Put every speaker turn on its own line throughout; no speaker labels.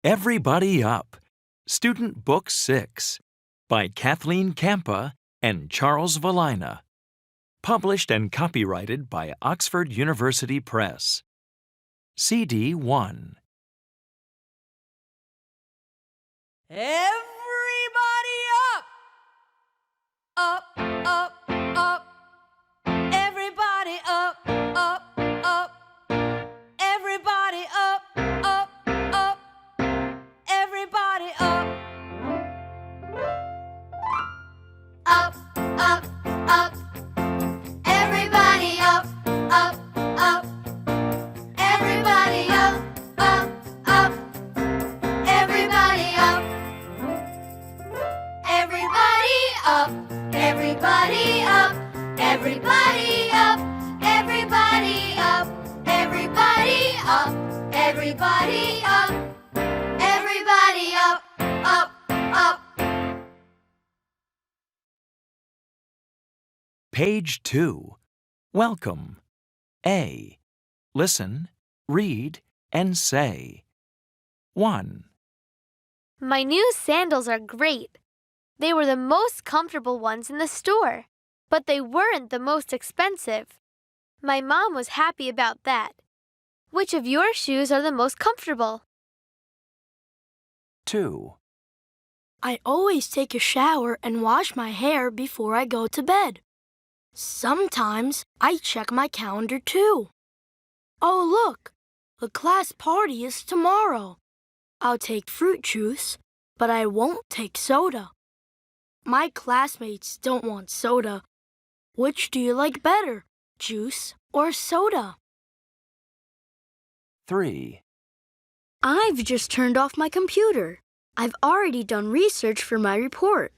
Everybody Up, Student Book 6, by Kathleen Campa and Charles Valina. Published and copyrighted by Oxford University Press. CD1.
Everybody up! Up, up, up. Everybody up, up, up. Everybody up, up, up. Everybody up. Up, up, up. Everybody up, up, up. Everybody up, up, up. Everybody up. Everybody up. Everybody up. Everybody up. Everybody up. Everybody up. Everybody up. Everybody up. Up, up.
Page 2. Welcome. A. Listen, read, and say. 1.
My new sandals are great. They were the most comfortable ones in the store, but they weren't the most expensive. My mom was happy about that. Which of your shoes are the most comfortable?
2.
I always take a shower and wash my hair before I go to bed. Sometimes I check my calendar too. Oh, look, the class party is tomorrow. I'll take fruit juice, but I won't take soda. My classmates don't want soda. Which do you like better, juice or soda?
3.
I've just turned off my computer. I've already done research for my report,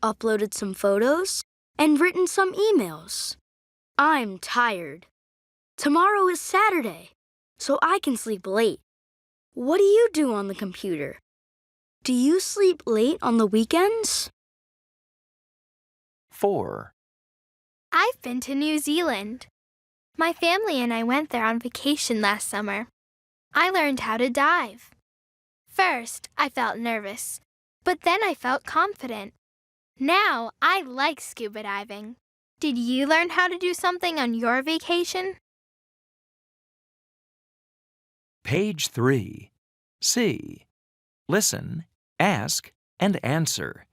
uploaded some photos, and written some emails. I'm tired. Tomorrow is Saturday, so I can sleep late. What do you do on the computer? Do you sleep late on the weekends?
4.
I've been to New Zealand. My family and I went there on vacation last summer. I learned how to dive. First, I felt nervous, but then I felt confident. Now, I like scuba diving. Did you learn how to do something on your vacation?
Page 3. C. Listen, ask, and answer.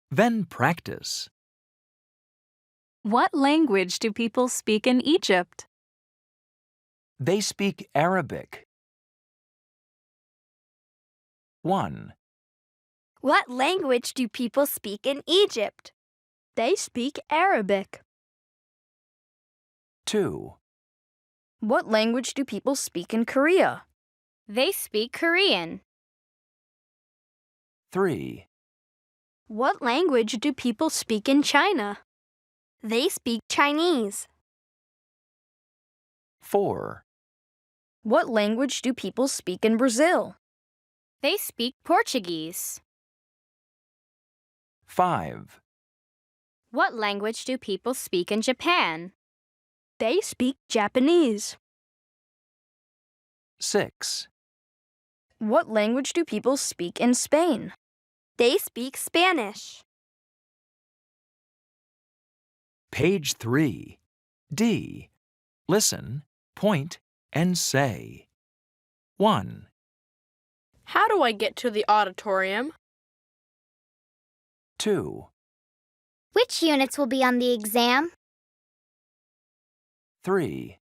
Then practice.
What language do people speak in Egypt?
They speak Arabic. 1.
What language do people speak in Egypt?
They speak Arabic.
2.
What language do people speak in Korea?
They speak Korean.
3.
What language do people speak in China?
They speak Chinese.
4.
What language do people speak in Brazil?
They speak Portuguese.
5.
What language do people speak in Japan?
They speak Japanese.
6.
What language do people speak in Spain?
They speak Spanish.
Page 3. D. Listen, point, and say. 1.
How do I get to the auditorium?
2.
Which units will be on the exam?
3.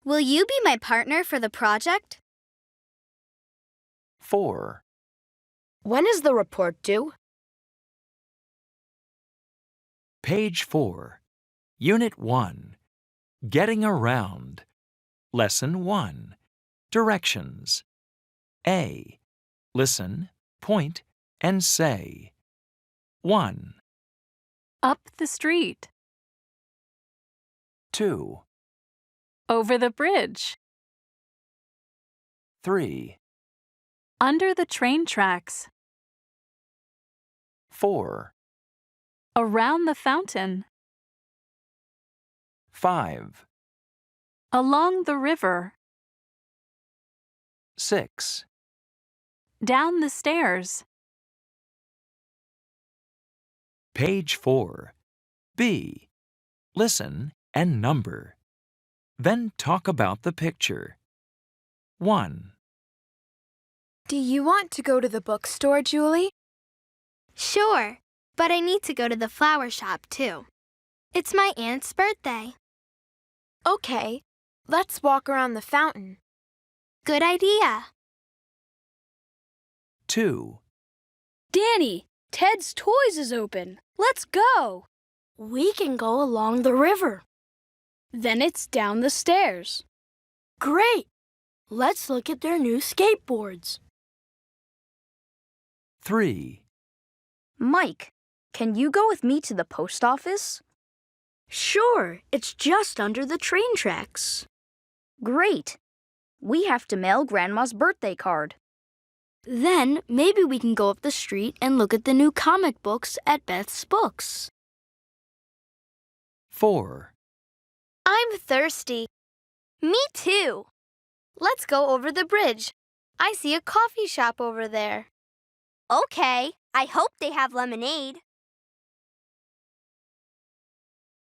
Will you be my partner for the project?
4.
When is the report due?
Page 4. Unit 1. Getting Around. Lesson 1. Directions. A. Listen, point, and say. 1.
Up the street.
2.
Over the bridge.
3.
Under the train tracks.
4.
Around the fountain.
5.
Along the river.
6.
Down the stairs.
Page 4. B. Listen and number. Then talk about the picture. 1,
Do you want to go to the bookstore, Julie?
Sure, but I need to go to the flower shop too. It's my aunt's birthday.
Okay, let's walk around the fountain.
Good idea.
2,
Danny, Ted's Toys is open. Let's go.
We can go along the river.
Then it's down the stairs.
Great! Let's look at their new skateboards.
3,
Mike, can you go with me to the post office?
Sure, it's just under the train tracks.
Great. We have to mail Grandma's birthday card.
Then maybe we can go up the street and look at the new comic books at Beth's Books.
4,
I'm thirsty.
Me too.
Let's go over the bridge. I see a coffee shop over there.
Okay, I hope they have lemonade.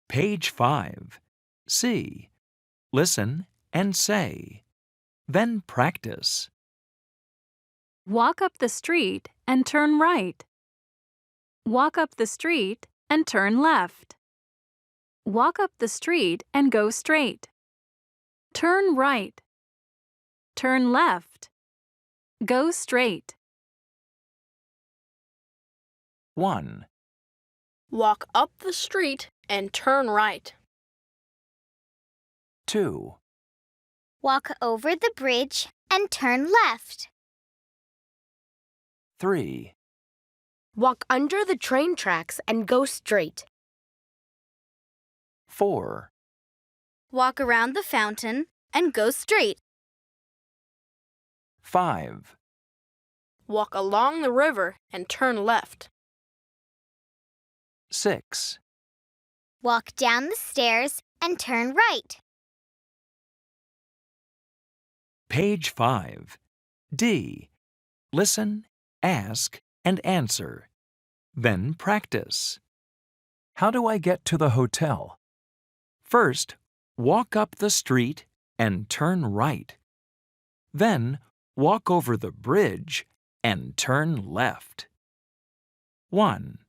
Page 5. C. Listen and say. Then practice.
Walk up the street and turn right. Walk up the street and turn left. Walk up the street and go straight. Turn right. Turn left. Go straight.
1,
Walk up the street and turn right.
2,
Walk over the bridge and turn left.
3,
Walk under the train tracks and go straight.
4,
Walk around the fountain and go straight.
5,
Walk along the river and turn left.
6,
Walk down the stairs and turn right.
Page 5. D. Listen, ask, and answer. Then practice. How do I get to the hotel? First, walk up the street and turn right. Then, walk over the bridge and turn left. 1,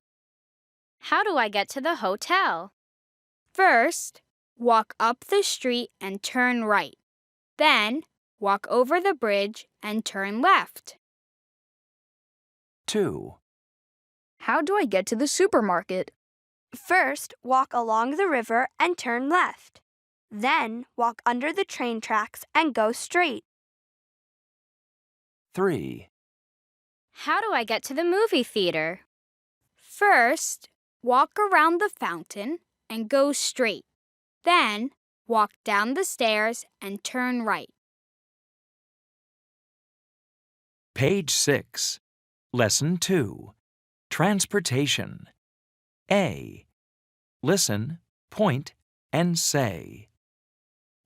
How do I get to the hotel? First, walk up the street and turn right. Then, walk over the bridge and turn left.
2,
How do I get to the supermarket?
First, walk along the river and turn left. Then, walk under the train tracks and go straight.
3,
How do I get to the movie theater? First, walk around the fountain and go straight. Then, walk down the stairs and turn right.
Page 6. Lesson 2. Transportation. A. Listen, point, and say.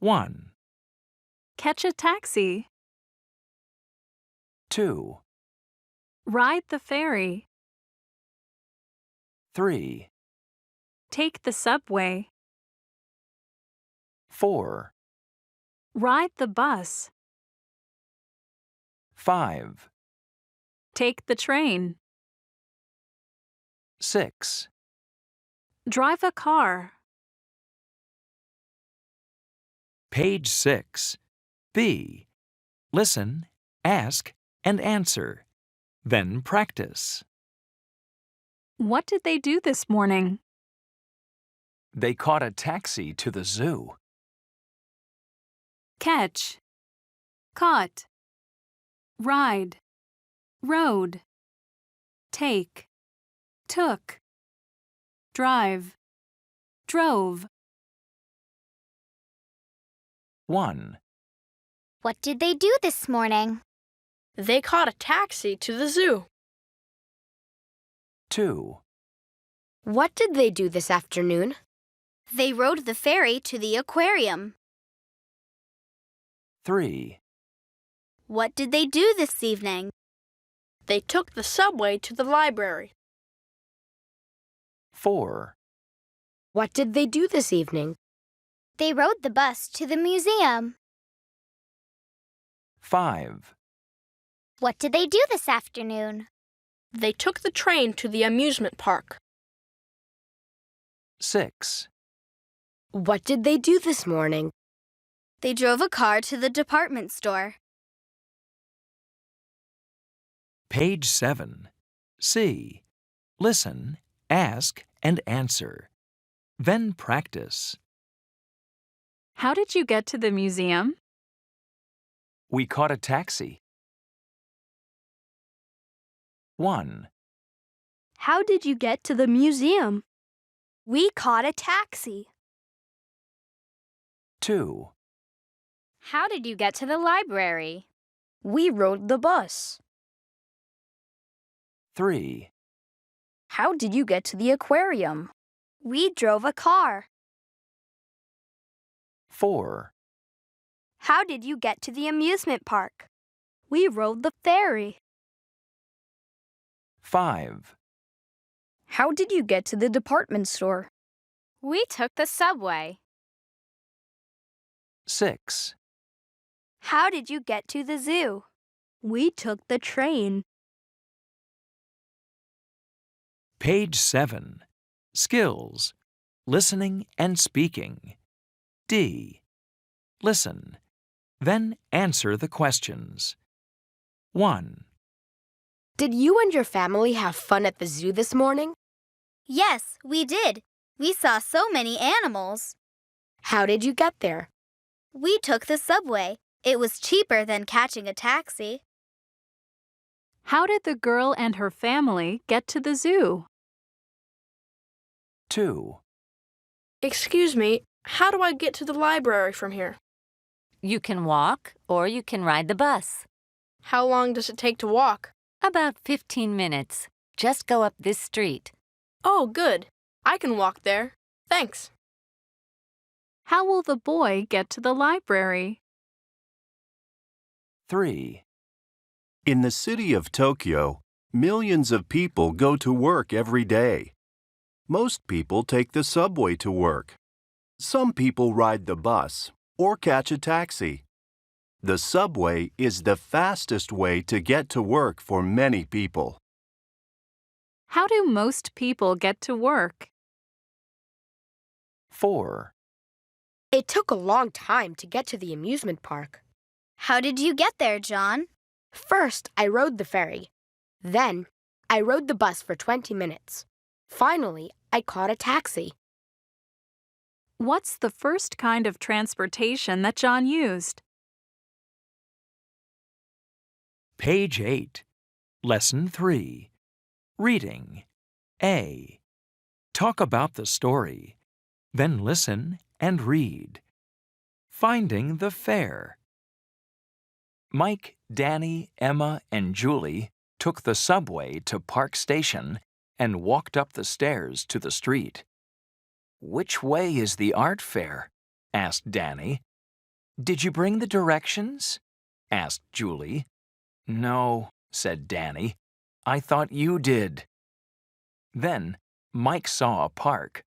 1,
Catch a taxi.
2,
Ride the ferry.
3,
Take the subway.
4,
Ride the bus.
5,
Take the train.
6,
Drive a car.
Page 6. B. Listen, ask, and answer. Then practice.
What did they do this morning?
They caught a taxi to the zoo.
Catch. Caught. Ride. Rode. Take. Took. Drive. Drove.
1,
What did they do this morning?
They caught a taxi to the zoo.
2,
What did they do this afternoon?
They rode the ferry to the aquarium.
3,
What did they do this evening?
They took the subway to the library.
4,
What did they do this evening?
They rode the bus to the museum.
5,
What did they do this afternoon?
They took the train to the amusement park.
6,
What did they do this morning?
They drove a car to the department store.
Page 7. C. Listen, ask, and answer. Then practice.
How did you get to the museum?
We caught a taxi. 1,
How did you get to the museum? We caught a taxi.
2,
How did you get to the library?
We rode the bus.
3,
How did you get to the aquarium?
We drove a car.
4,
How did you get to the amusement park? We rode the ferry.
5,
How did you get to the department store?
We took the subway.
6,
How did you get to the zoo? We took the train.
Page 7. Skills. Listening and speaking. D. Listen. Then answer the questions. 1,
Did you and your family have fun at the zoo this morning?
Yes, we did. We saw so many animals.
How did you get there?
We took the subway. It was cheaper than catching a taxi.
How did the girl and her family get to the zoo?
2,
Excuse me, how do I get to the library from here?
You can walk or you can ride the bus.
How long does it take to walk?
About 15 minutes. Just go up this street.
Oh, good. I can walk there. Thanks.
How will the boy get to the library?
3,
In the city of Tokyo, millions of people go to work every day. Most people take the subway to work. Some people ride the bus or catch a taxi. The subway is the fastest way to get to work for many people.
How do most people get to work?
4,
It took a long time to get to the amusement park.
How did you get there, John?
First, I rode the ferry. Then, I rode the bus for 20 minutes. Finally, I caught a taxi.
What's the first kind of transportation that John used?
Page 8. Lesson 3. Reading. A. Talk about the story. Then listen and read. Finding the fair. Mike, Danny, Emma, and Julie took the subway to Park Station and walked up the stairs to the street. "Which way is the art fair?" asked Danny. "Did you bring the directions?" asked Julie. "No," said Danny. "I thought you did." Then Mike saw a park.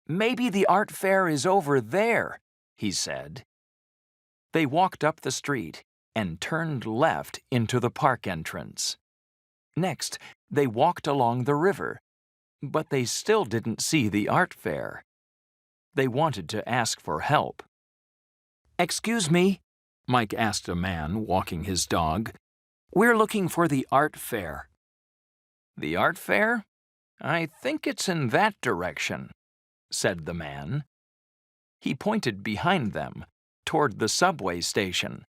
"Maybe the art fair is over there," he said. They walked up the street and turned left into the park entrance. Next, they walked along the river, but they still didn't see the art fair. They wanted to ask for help. "Excuse me," Mike asked a man walking his dog. "We're looking for the art fair." "The art fair? I think it's in that direction," said the man. He pointed behind them, toward the subway station.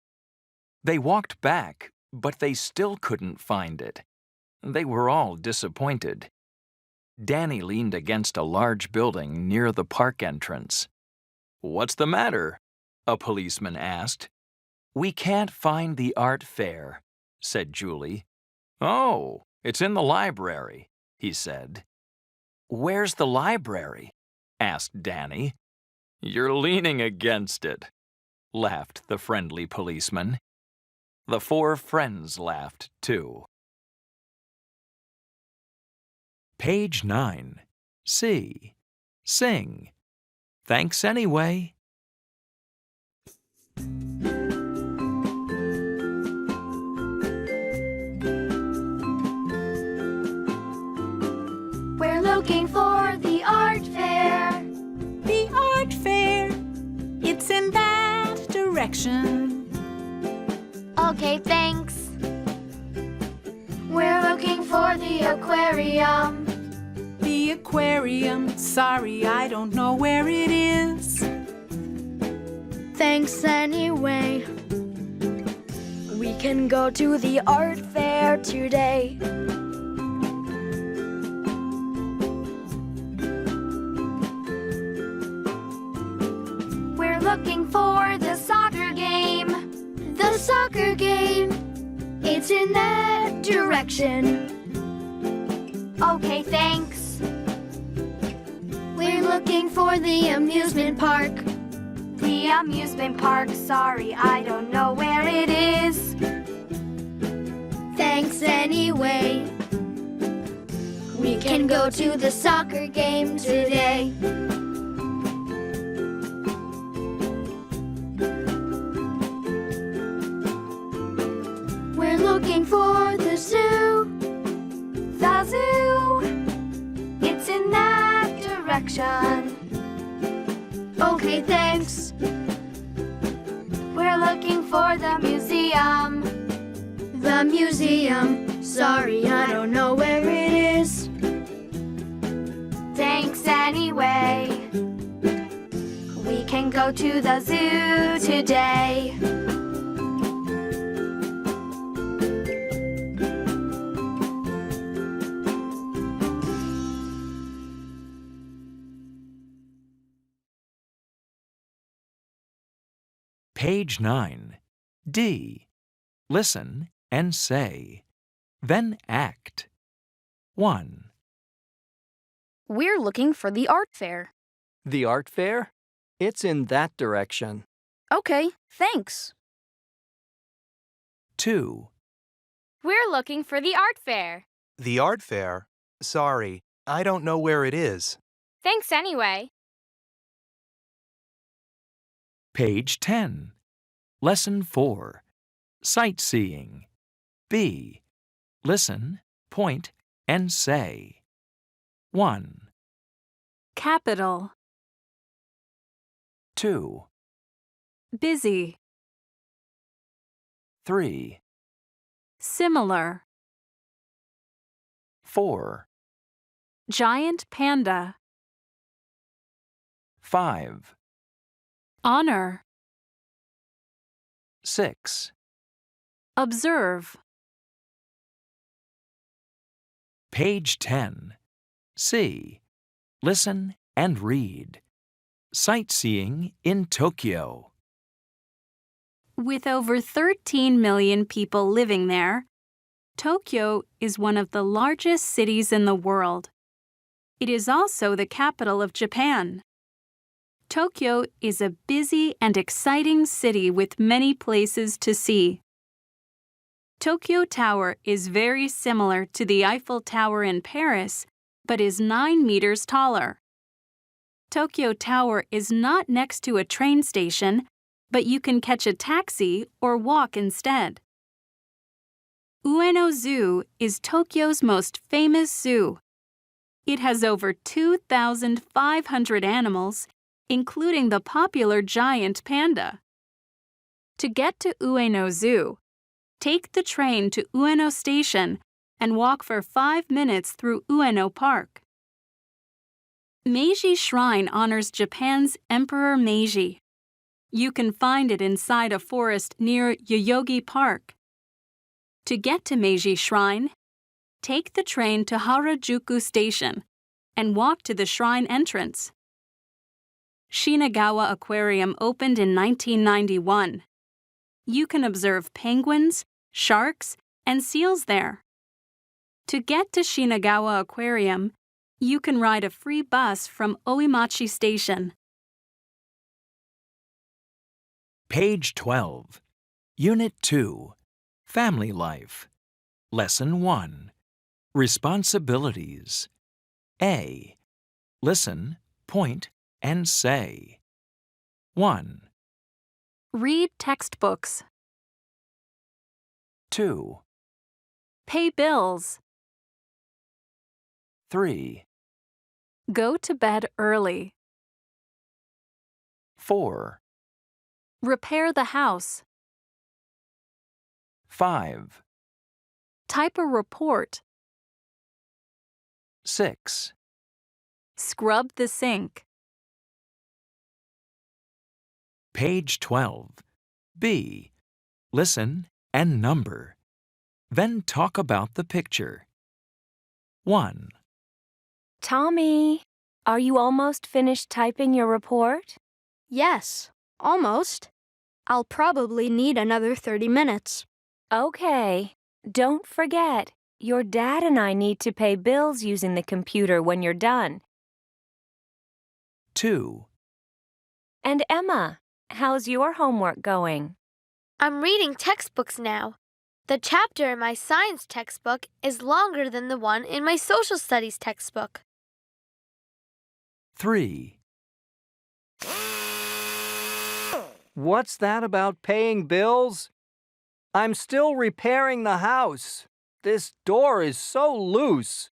They walked back, but they still couldn't find it. They were all disappointed. Danny leaned against a large building near the park entrance. "What's the matter?" a policeman asked. "We can't find the art fair," said Julie. "Oh, it's in the library," he said. "Where's the library?" asked Danny. "You're leaning against it," laughed the friendly policeman. The four friends laughed, too. Page 9. C. Sing. Thanks anyway.
We're looking for the art fair.
The art fair. It's in that direction.
Okay, thanks.
We're looking for the aquarium.
The aquarium. Sorry, I don't know where it is.
Thanks anyway. We can go to the art fair today.
We're looking for the soccer game.
The soccer game.
It's in that direction.
Okay, thanks.
We're looking for the amusement park.
The amusement park, sorry, I don't know where it is.
Thanks anyway. We can go to the soccer game today. We're looking for the zoo.
The zoo, it's in that direction.
Okay, thanks.
We're looking for the museum.
The museum. Sorry, I don't know where it is.
Thanks anyway. We can go to the zoo today.
Page 9. D. Listen and say. Then act. 1.
We're looking for the art fair.
The art fair? It's in that direction.
Okay, thanks.
2.
We're looking for the art fair.
The art fair? Sorry, I don't know where it is.
Thanks anyway.
Page 10. Lesson 4. Sightseeing. B. Listen, point, and say. 1.
Capital.
2.
Busy.
3.
Similar.
4.
Giant panda.
5.
Honor.
6.
Observe.
Page 10. C. Listen and read. Sightseeing in Tokyo.
With over 13 million people living there, Tokyo is one of the largest cities in the world. It is also the capital of Japan. Tokyo is a busy and exciting city with many places to see. Tokyo Tower is very similar to the Eiffel Tower in Paris, but is 9 meters taller. Tokyo Tower is not next to a train station, but you can catch a taxi or walk instead. Ueno Zoo is Tokyo's most famous zoo. It has over 2,500 animals, including the popular giant panda. To get to Ueno Zoo, take the train to Ueno Station and walk for 5 minutes through Ueno Park. Meiji Shrine honors Japan's Emperor Meiji. You can find it inside a forest near Yoyogi Park. To get to Meiji Shrine, take the train to Harajuku Station and walk to the shrine entrance. Shinagawa Aquarium opened in 1991. You can observe penguins, sharks, and seals there. To get to Shinagawa Aquarium, you can ride a free bus from Oimachi Station.
Page 12. Unit 2. Family Life. Lesson 1. Responsibilities. A. Listen, point, and say. 1,
Read textbooks.
2,
Pay bills.
3,
Go to bed early.
4,
Repair the house.
5,
Type a report.
6,
Scrub the sink.
Page 12. B. Listen and number. Then talk about the picture. 1,
Tommy, are you almost finished typing your report?
Yes, almost. I'll probably need another 30 minutes.
Okay. Don't forget, your dad and I need to pay bills using the computer when you're done.
2,
And Emma, how's your homework going?
I'm reading textbooks now. The chapter in my science textbook is longer than the one in my social studies textbook.
3,
What's that about paying bills? I'm still repairing the house. This door is so loose.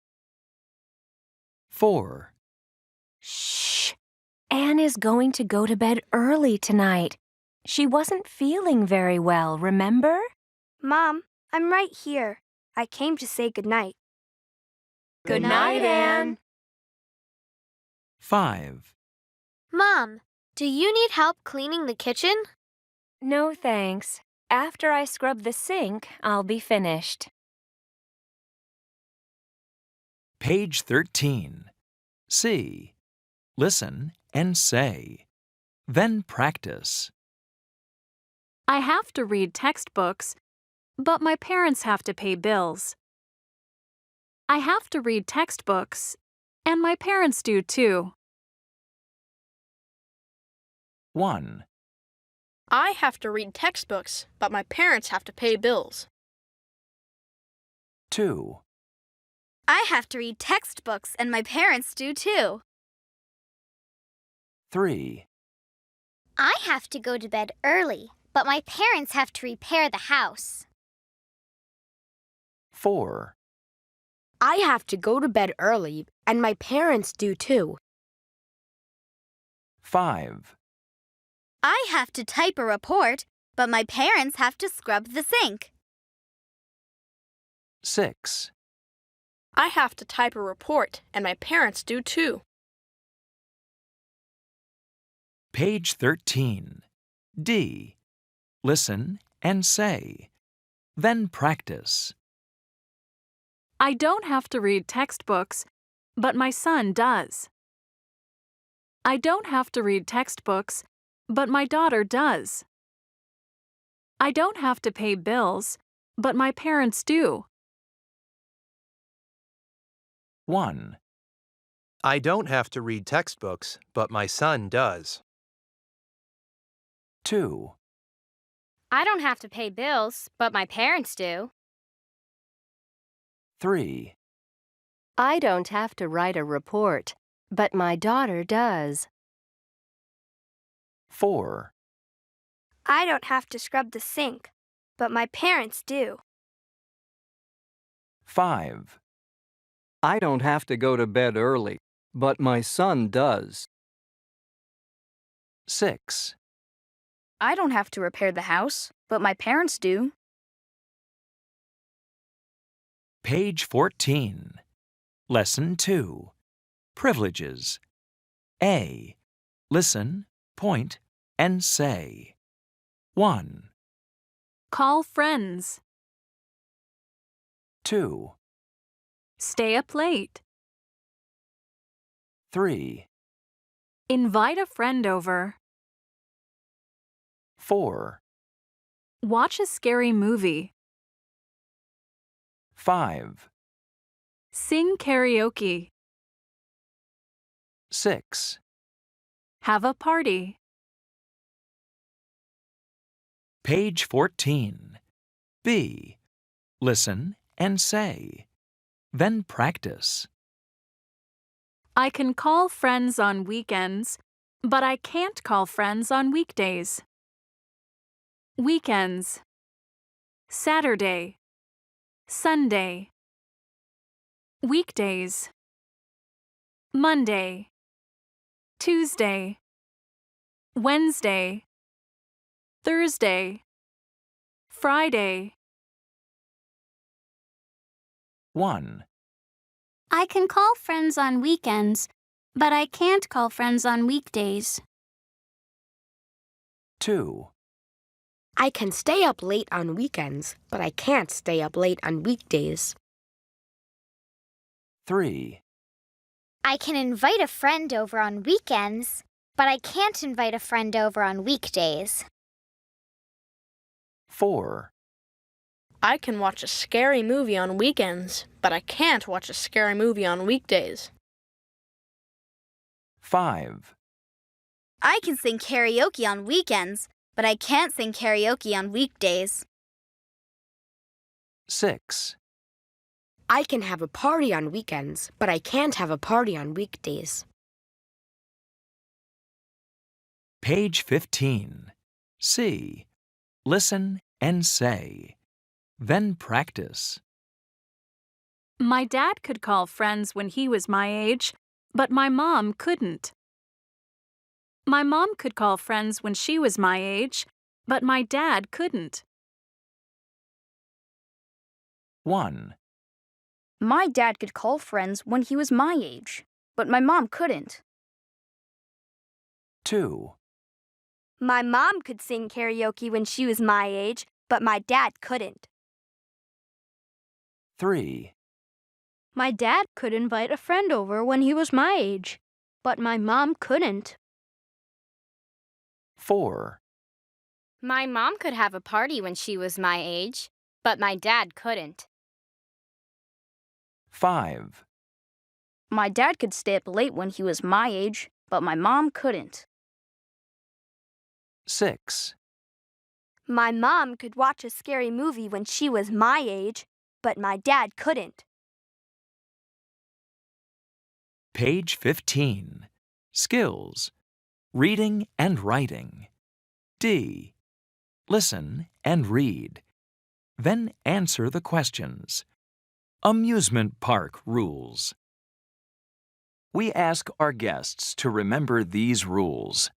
4,
Shh. Anne is going to go to bed early tonight. She wasn't feeling very well, remember?
Mom, I'm right here. I came to say goodnight.
Good night, Anne.
5,
Mom, do you need help cleaning the kitchen?
No, thanks. After I scrub the sink, I'll be finished.
Page 13. C. Listen and say. Then practice.
I have to read textbooks, but my parents have to pay bills. I have to read textbooks, and my parents do too.
1,
I have to read textbooks, but my parents have to pay bills.
2,
I have to read textbooks, and my parents do too.
3,
I have to go to bed early, but my parents have to repair the house.
4,
I have to go to bed early, and my parents do too.
5,
I have to type a report, but my parents have to scrub the sink.
6,
I have to type a report, and my parents do too.
Page 13. D. Listen and say. Then practice.
I don't have to read textbooks, but my son does. I don't have to read textbooks, but my daughter does. I don't have to pay bills, but my parents do.
1,
I don't have to read textbooks, but my son does.
2,
I don't have to pay bills, but my parents do.
3,
I don't have to write a report, but my daughter does.
4,
I don't have to scrub the sink, but my parents do.
5,
I don't have to go to bed early, but my son does.
6,
I don't have to repair the house, but my parents do.
Page 14. Lesson 2. Privileges. A. Listen, point, and say. 1,
Call friends.
2,
Stay up late.
3,
Invite a friend over.
4,
Watch a scary movie.
5,
Sing karaoke.
6,
Have a party.
Page 14. B. Listen and say. Then practice.
I can call friends on weekends, but I can't call friends on weekdays. Weekends. Saturday. Sunday. Weekdays. Monday. Tuesday. Wednesday. Thursday. Friday.
1,
I can call friends on weekends, but I can't call friends on weekdays.
2,
I can stay up late on weekends, but I can't stay up late on weekdays.
3,
I can invite a friend over on weekends, but I can't invite a friend over on weekdays.
4,
I can watch a scary movie on weekends, but I can't watch a scary movie on weekdays.
5,
I can sing karaoke on weekends, but I can't sing karaoke on weekdays.
6,
I can have a party on weekends, but I can't have a party on weekdays.
Page 15. C. Listen and say. Then practice.
My dad could call friends when he was my age, but my mom couldn't. My mom could call friends when she was my age, but my dad couldn't.
1,
My dad could call friends when he was my age, but my mom couldn't.
2,
My mom could sing karaoke when she was my age, but my dad couldn't.
3,
My dad could invite a friend over when he was my age, but my mom couldn't.
4,
My mom could have a party when she was my age, but my dad couldn't.
5,
My dad could stay up late when he was my age, but my mom couldn't.
6,
My mom could watch a scary movie when she was my age, but my dad couldn't.
Page 15. Skills. Reading and writing. D. Listen and read. Then answer the questions. Amusement park rules. We ask our guests to remember these rules.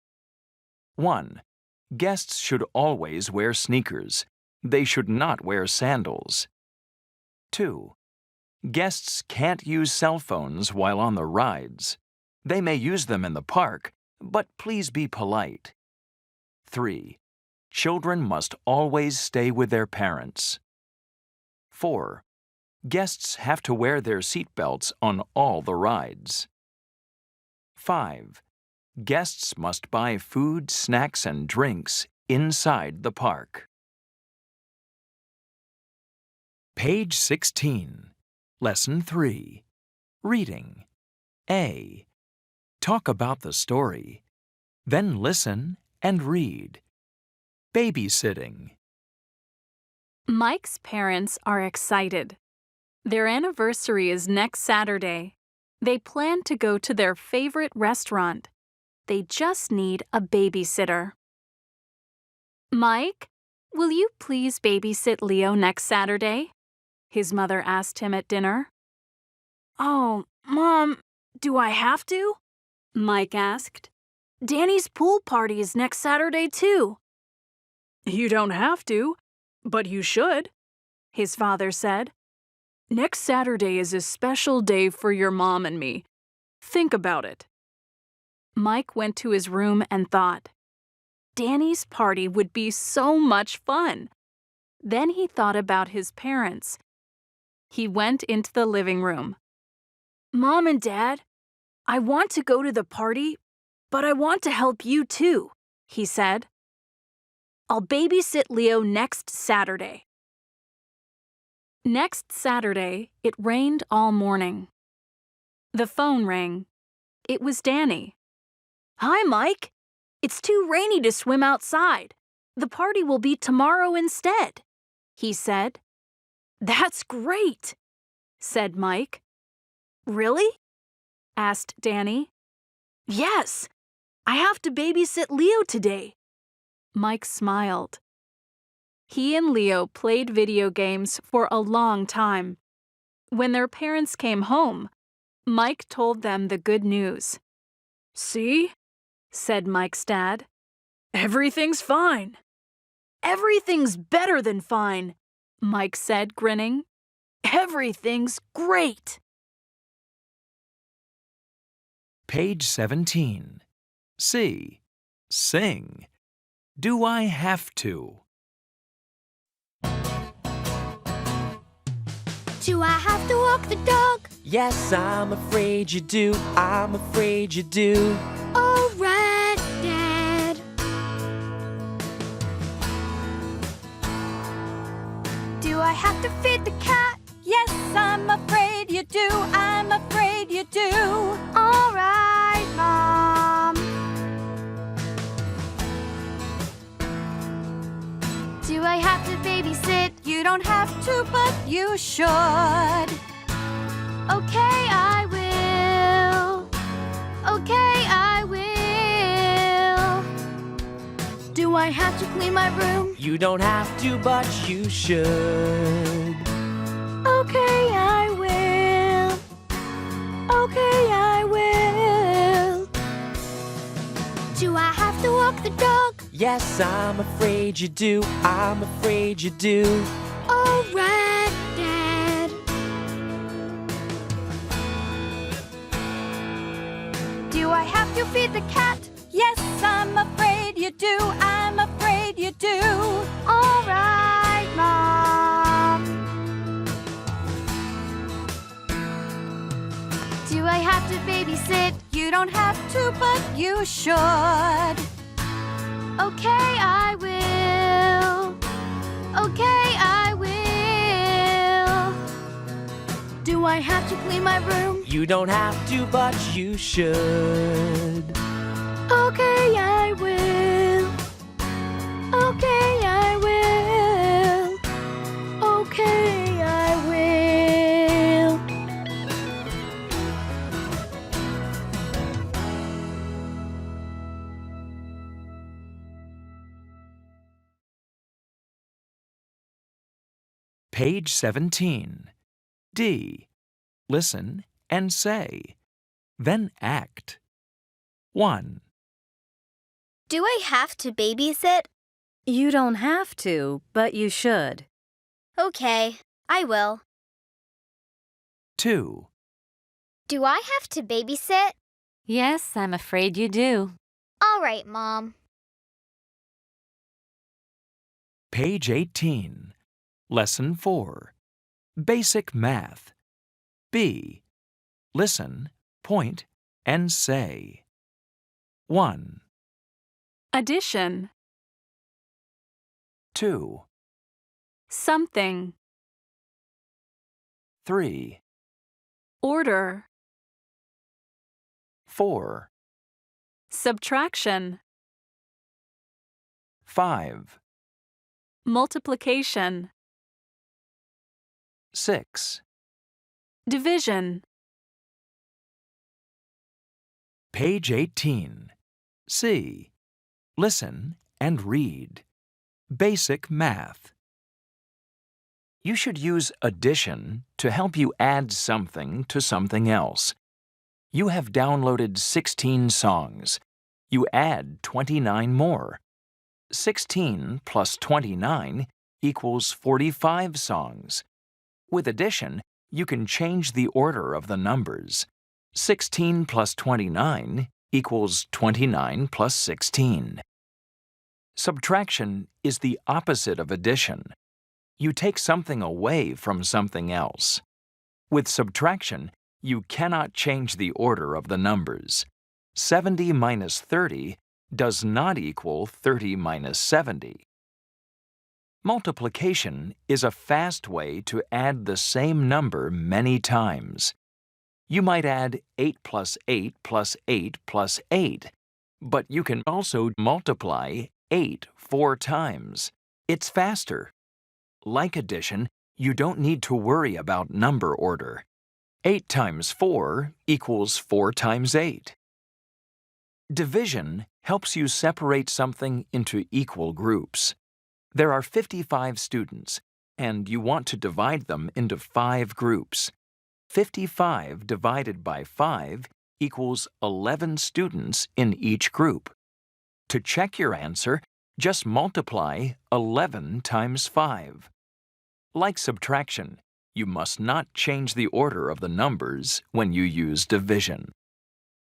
1. Guests should always wear sneakers. They should not wear sandals. 2. Guests can't use cell phones while on the rides. They may use them in the park, but please be polite. 3. Children must always stay with their parents. 4. Guests have to wear their seat belts on all the rides. 5. Guests must buy food, snacks, and drinks inside the park. Page 16. Lesson 3. Reading. A. Talk about the story. Then listen and read. Babysitting.
Mike's parents are excited. Their anniversary is next Saturday. They plan to go to their favorite restaurant. They just need a babysitter. Mike, will you please babysit Leo next Saturday? His mother asked him at dinner. Oh, Mom, do I have to? Mike asked. Danny's pool party is next Saturday, too. You don't have to, but you should, his father said. Next Saturday is a special day for your mom and me. Think about it. Mike went to his room and thought, Danny's party would be so much fun. Then he thought about his parents. He went into the living room. Mom and Dad, I want to go to the party, but I want to help you too, he said. I'll babysit Leo next Saturday. Next Saturday, it rained all morning. The phone rang. It was Danny. Hi, Mike. It's too rainy to swim outside. The party will be tomorrow instead, he said. That's great, said Mike. Really? asked Danny.
Yes, I have to babysit Leo today.
Mike smiled. He and Leo played video games for a long time. When their parents came home, Mike told them the good news.
See?
Said Mike's dad.
Everything's fine. Everything's better than fine,
Mike said, grinning.
Everything's great.
Page 17. C. Sing. Do I have to?
Do I have to walk the dog?
Yes, I'm afraid you do. I'm afraid you do.
All right, Dad.
Do I have to feed the cat? Yes, I'm afraid you do. I'm afraid you do.
All right, Mom.
Do I have to babysit?
You don't have to, but you should.
Okay, I will. Okay, I will.
Do I have to clean my room?
You don't have to, but you should.
Okay, I will. Okay, I will. Do I have to walk the dog?
Yes, I'm afraid you do. I'm afraid you do.
All right, Dad.
Do I have to feed the cat? Yes, I'm afraid you do. I'm afraid you do.
All right, Mom.
Do I have to babysit?
You don't have to, but you should.
Okay, I will. Okay, I will.
Do I have to clean my room?
You don't have to, but you should.
Okay, I will. Okay, I will. Okay, I will.
Page 17. D. Listen and say. Then act. 1.
Do I have to babysit?
You don't have to, but you should.
Okay, I will.
2.
Do I have to babysit?
Yes, I'm afraid you do.
All right, Mom.
Page 18. Lesson 4. Basic Math. B. Listen, point, and say. 1.
Addition.
2.
Something.
3.
Order.
4.
Subtraction.
5.
Multiplication.
6.
Division.
Page 18. C. Listen and read. Basic Math. You should use addition to help you add something to something else. You have downloaded 16 songs. You add 29 more. 16 plus 29 equals 45 songs. With addition, you can change the order of the numbers. 16 plus 29 equals 29 plus 16. Subtraction is the opposite of addition. You take something away from something else. With subtraction, you cannot change the order of the numbers. 70 minus 30 does not equal 30 minus 70. Multiplication is a fast way to add the same number many times. You might add 8 plus 8 plus 8 plus 8, but you can also multiply 8 4 times. It's faster. Like addition, you don't need to worry about number order. 8 times 4 equals 4 times 8. Division helps you separate something into equal groups. There are 55 students, and you want to divide them into 5 groups. 55 divided by 5 equals 11 students in each group. To check your answer, just multiply 11 times 5. Like subtraction, you must not change the order of the numbers when you use division.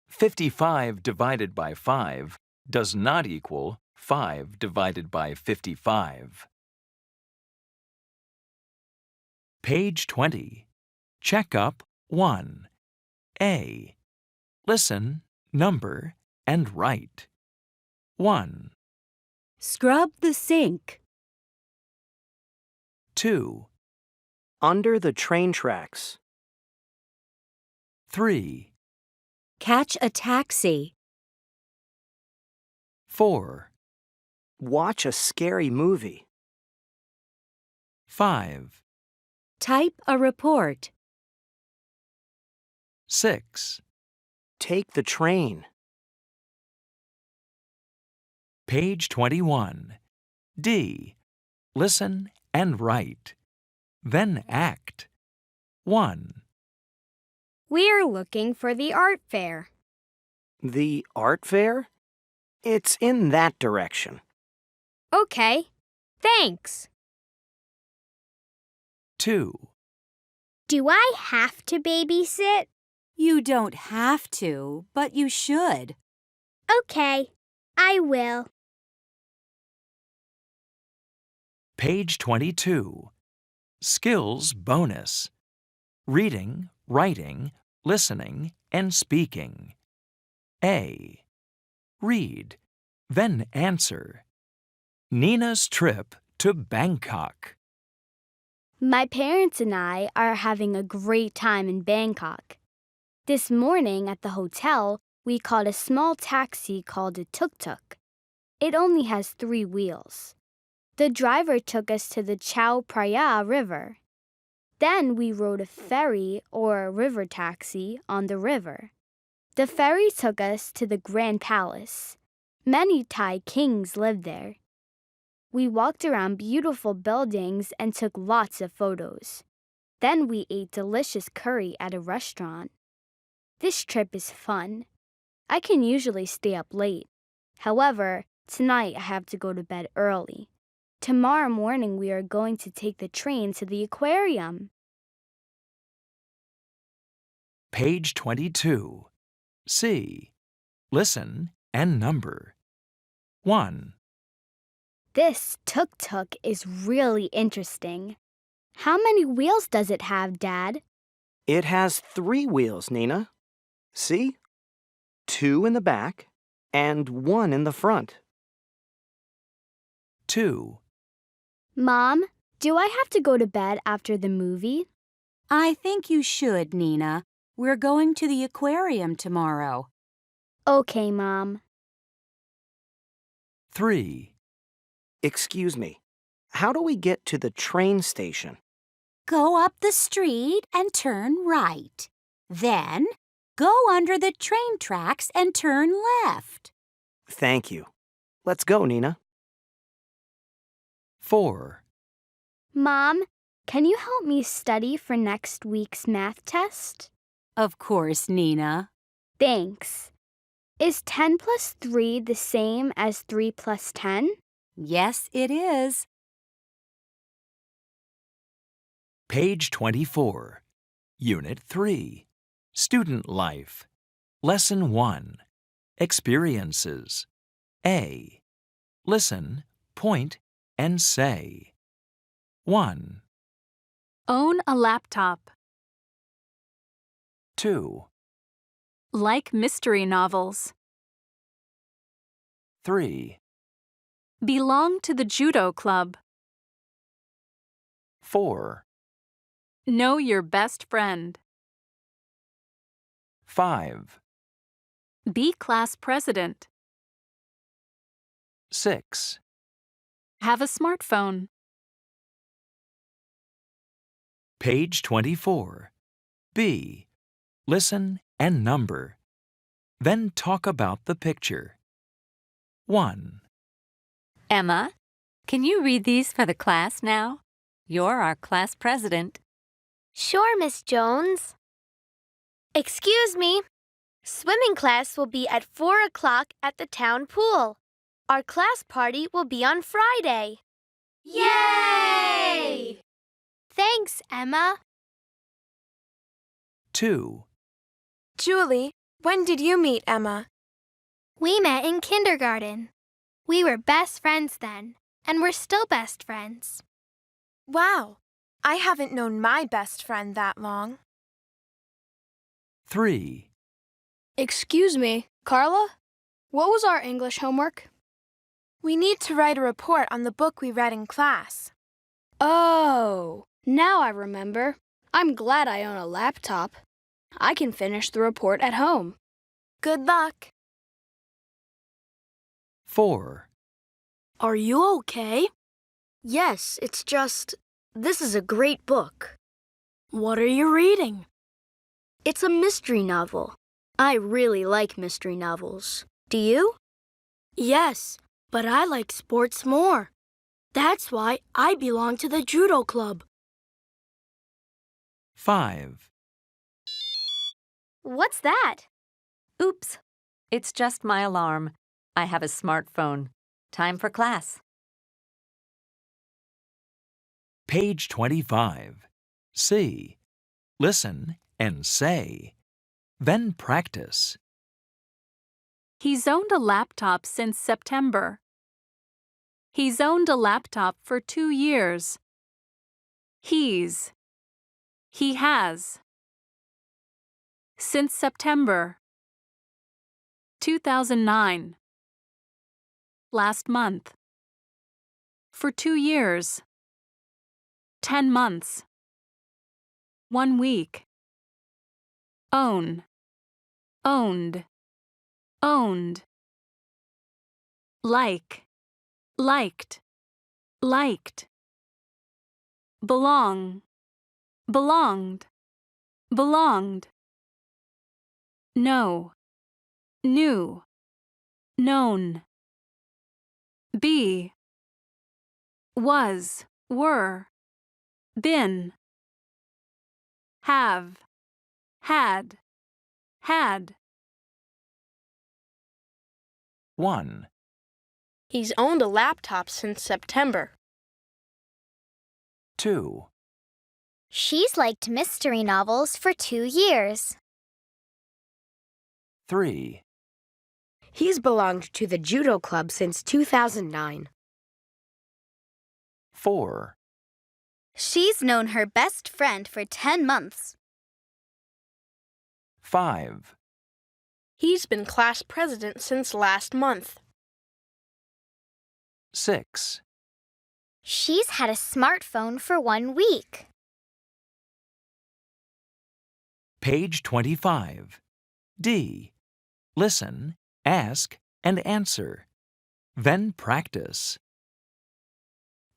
55 divided by 5 does not equal 5 divided by 55. Page 20. Checkup 1. A. Listen, number, and write. 1.
Scrub the sink.
2.
Under the train tracks.
3.
Catch a taxi.
4.
Watch a scary movie.
5.
Type a report.
6.
Take the train.
Page 21. D. Listen and write. Then act. 1.
We're looking for the art fair.
The art fair? It's in that direction.
Okay, thanks.
2.
Do I have to babysit?
You don't have to, but you should.
Okay, I will.
Page 22. Skills bonus. Reading, writing, listening, and speaking. A. Read, then answer. Nina's trip to Bangkok.
My parents and I are having a great time in Bangkok. This morning at the hotel, we caught a small taxi called a tuk-tuk. It only has 3 wheels. The driver took us to the Chao Phraya River. Then we rode a ferry or a river taxi on the river. The ferry took us to the Grand Palace. Many Thai kings lived there. We walked around beautiful buildings and took lots of photos. Then we ate delicious curry at a restaurant. This trip is fun. I can usually stay up late. However, tonight I have to go to bed early. Tomorrow morning we are going to take the train to the aquarium.
Page 22. C. Listen and number. 1.
This tuk-tuk is really interesting. How many wheels does it have, Dad?
It has 3 wheels, Nina. See? 2 in the back and 1 in the front.
2.
Mom, do I have to go to bed after the movie?
I think you should, Nina. We're going to the aquarium tomorrow.
Okay, Mom.
3.
Excuse me. How do we get to the train station?
Go up the street and turn right. Then, go under the train tracks and turn left.
Thank you. Let's go, Nina.
4.
Mom, can you help me study for next week's math test?
Of course, Nina.
Thanks. Is 10 plus 3 the same as 3 plus 10?
Yes, it is.
Page 24. Unit 3. Student Life. Lesson 1. Experiences. A. Listen, point, and say. 1.
Own a laptop.
2.
Like mystery novels.
3.
Belong to the judo club.
4.
Know your best friend.
5.
Be class president.
6.
Have a smartphone.
Page 24. B. Listen and number. Then talk about the picture. 1,
Emma, can you read these for the class now? You're our class president.
Sure, Miss Jones. Excuse me. Swimming class will be at 4 o'clock at the town pool. Our class party will be on Friday.
Yay!
Thanks, Emma.
2,
Julie, when did you meet Emma?
We met in kindergarten. We were best friends then, and we're still best friends.
Wow, I haven't known my best friend that long.
3,
Excuse me, Carla? What was our English homework?
We need to write a report on the book we read in class.
Oh, now I remember. I'm glad I own a laptop. I can finish the report at home.
Good luck.
4,
Are you okay?
Yes, it's just, this is a great book.
What are you reading?
It's a mystery novel. I really like mystery novels. Do you?
Yes, but I like sports more. That's why I belong to the judo club.
5,
What's that?
Oops, it's just my alarm. I have a smartphone. Time for class.
Page 25. C. Listen and say. Then practice.
He's owned a laptop since September. He's owned a laptop for 2 years. He has. Since September. 2009. Last month. For 2 years. 10 months. 1 week. Own. Owned. Owned. Like. Liked. Liked. Belong. Belonged. Belonged. Know. Knew. Known. Be. Was. Were. Been. Have. Had. Had.
1,
He's owned a laptop since September.
2,
She's liked mystery novels for 2 years.
3,
He's belonged to the judo club since 2009.
4,
She's known her best friend for 10 months.
5,
He's been class president since last month.
6,
She's had a smartphone for 1 week.
Page 25. D. Listen, ask, and answer. Then practice.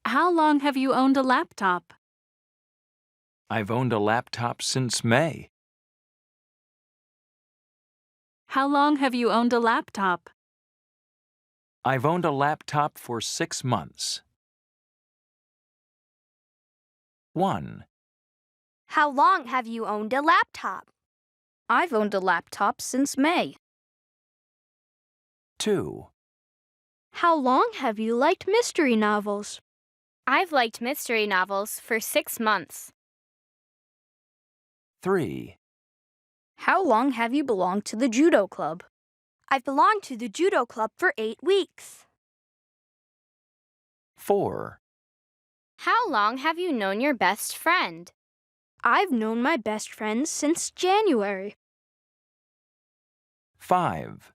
How long have you owned a laptop?
I've owned a laptop since May.
How long have you owned a laptop?
I've owned a laptop for 6 months. 1,
How long have you owned a laptop?
I've owned a laptop since May.
2,
How long have you liked mystery novels? I've liked mystery novels for 6 months.
3,
How long have you belonged to the judo club?
I've belonged to the judo club for 8 weeks.
4,
How long have you known your best friend?
I've known my best friend since January.
5,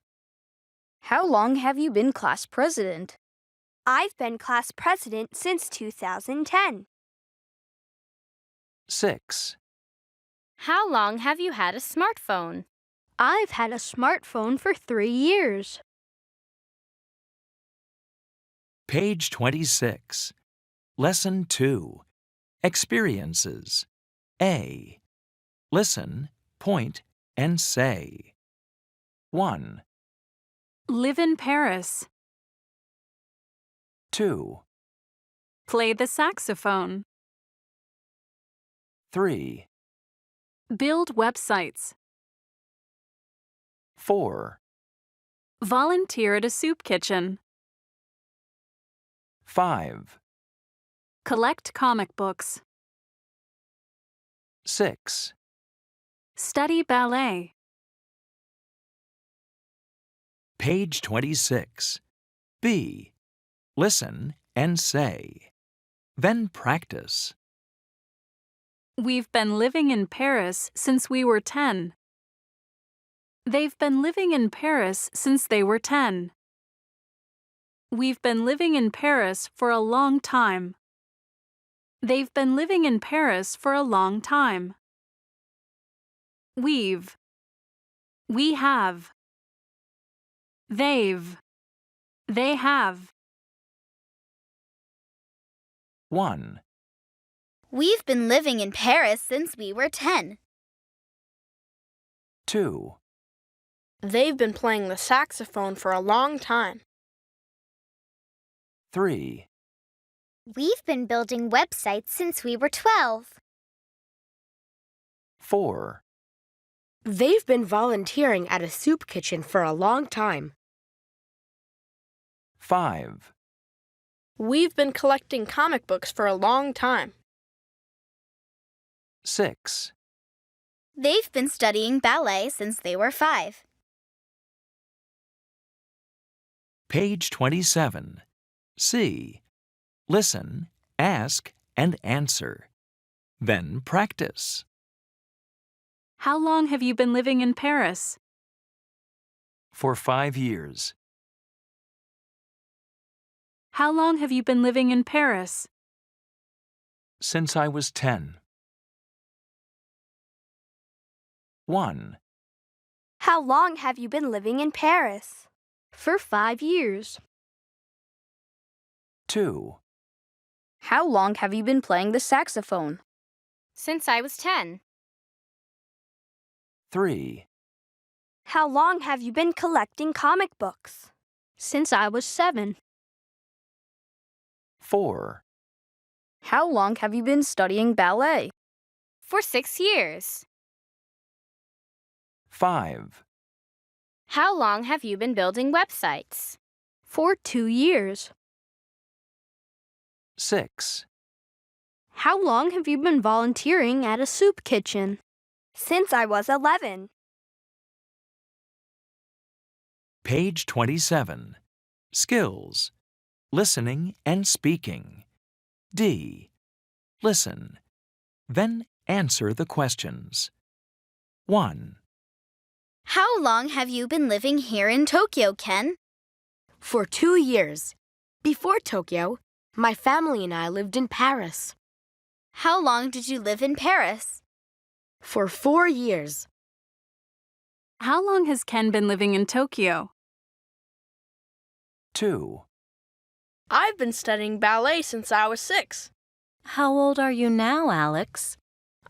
How long have you been class president?
I've been class president since 2010.
6,
How long have you had a smartphone?
I've had a smartphone for 3 years.
Page 26. Lesson 2. Experiences. A. Listen, point, and say. 1,
Live in Paris.
2,
Play the saxophone.
3,
Build websites.
4,
Volunteer at a soup kitchen.
5,
Collect comic books.
6,
Study ballet.
Page 26. B. Listen and say. Then practice.
We've been living in Paris since we were 10. They've been living in Paris since they were 10. We've been living in Paris for a long time. They've been living in Paris for a long time. We've. We have. They've. They have.
1,
We've been living in Paris since we were 10.
2,
They've been playing the saxophone for a long time.
3,
We've been building websites since we were 12.
4,
They've been volunteering at a soup kitchen for a long time.
5,
We've been collecting comic books for a long time.
6,
They've been studying ballet since they were 5.
Page 27. C. Listen, ask, and answer. Then practice.
How long have you been living in Paris?
For 5 years.
How long have you been living in Paris?
Since I was 10. 1,
How long have you been living in Paris?
For 5 years.
2,
How long have you been playing the saxophone?
Since I was 10.
3,
How long have you been collecting comic books?
Since I was 7.
4,
How long have you been studying ballet?
For 6 years.
5,
How long have you been building websites?
For 2 years.
6,
How long have you been volunteering at a soup kitchen?
Since I was 11.
Page 27. Skills. Listening and speaking. D. Listen. Then answer the questions. 1,
How long have you been living here in Tokyo, Ken?
For 2 years. Before Tokyo, my family and I lived in Paris.
How long did you live in Paris?
For 4 years.
How long has Ken been living in Tokyo?
2,
I've been studying ballet since I was 6.
How old are you now, Alex?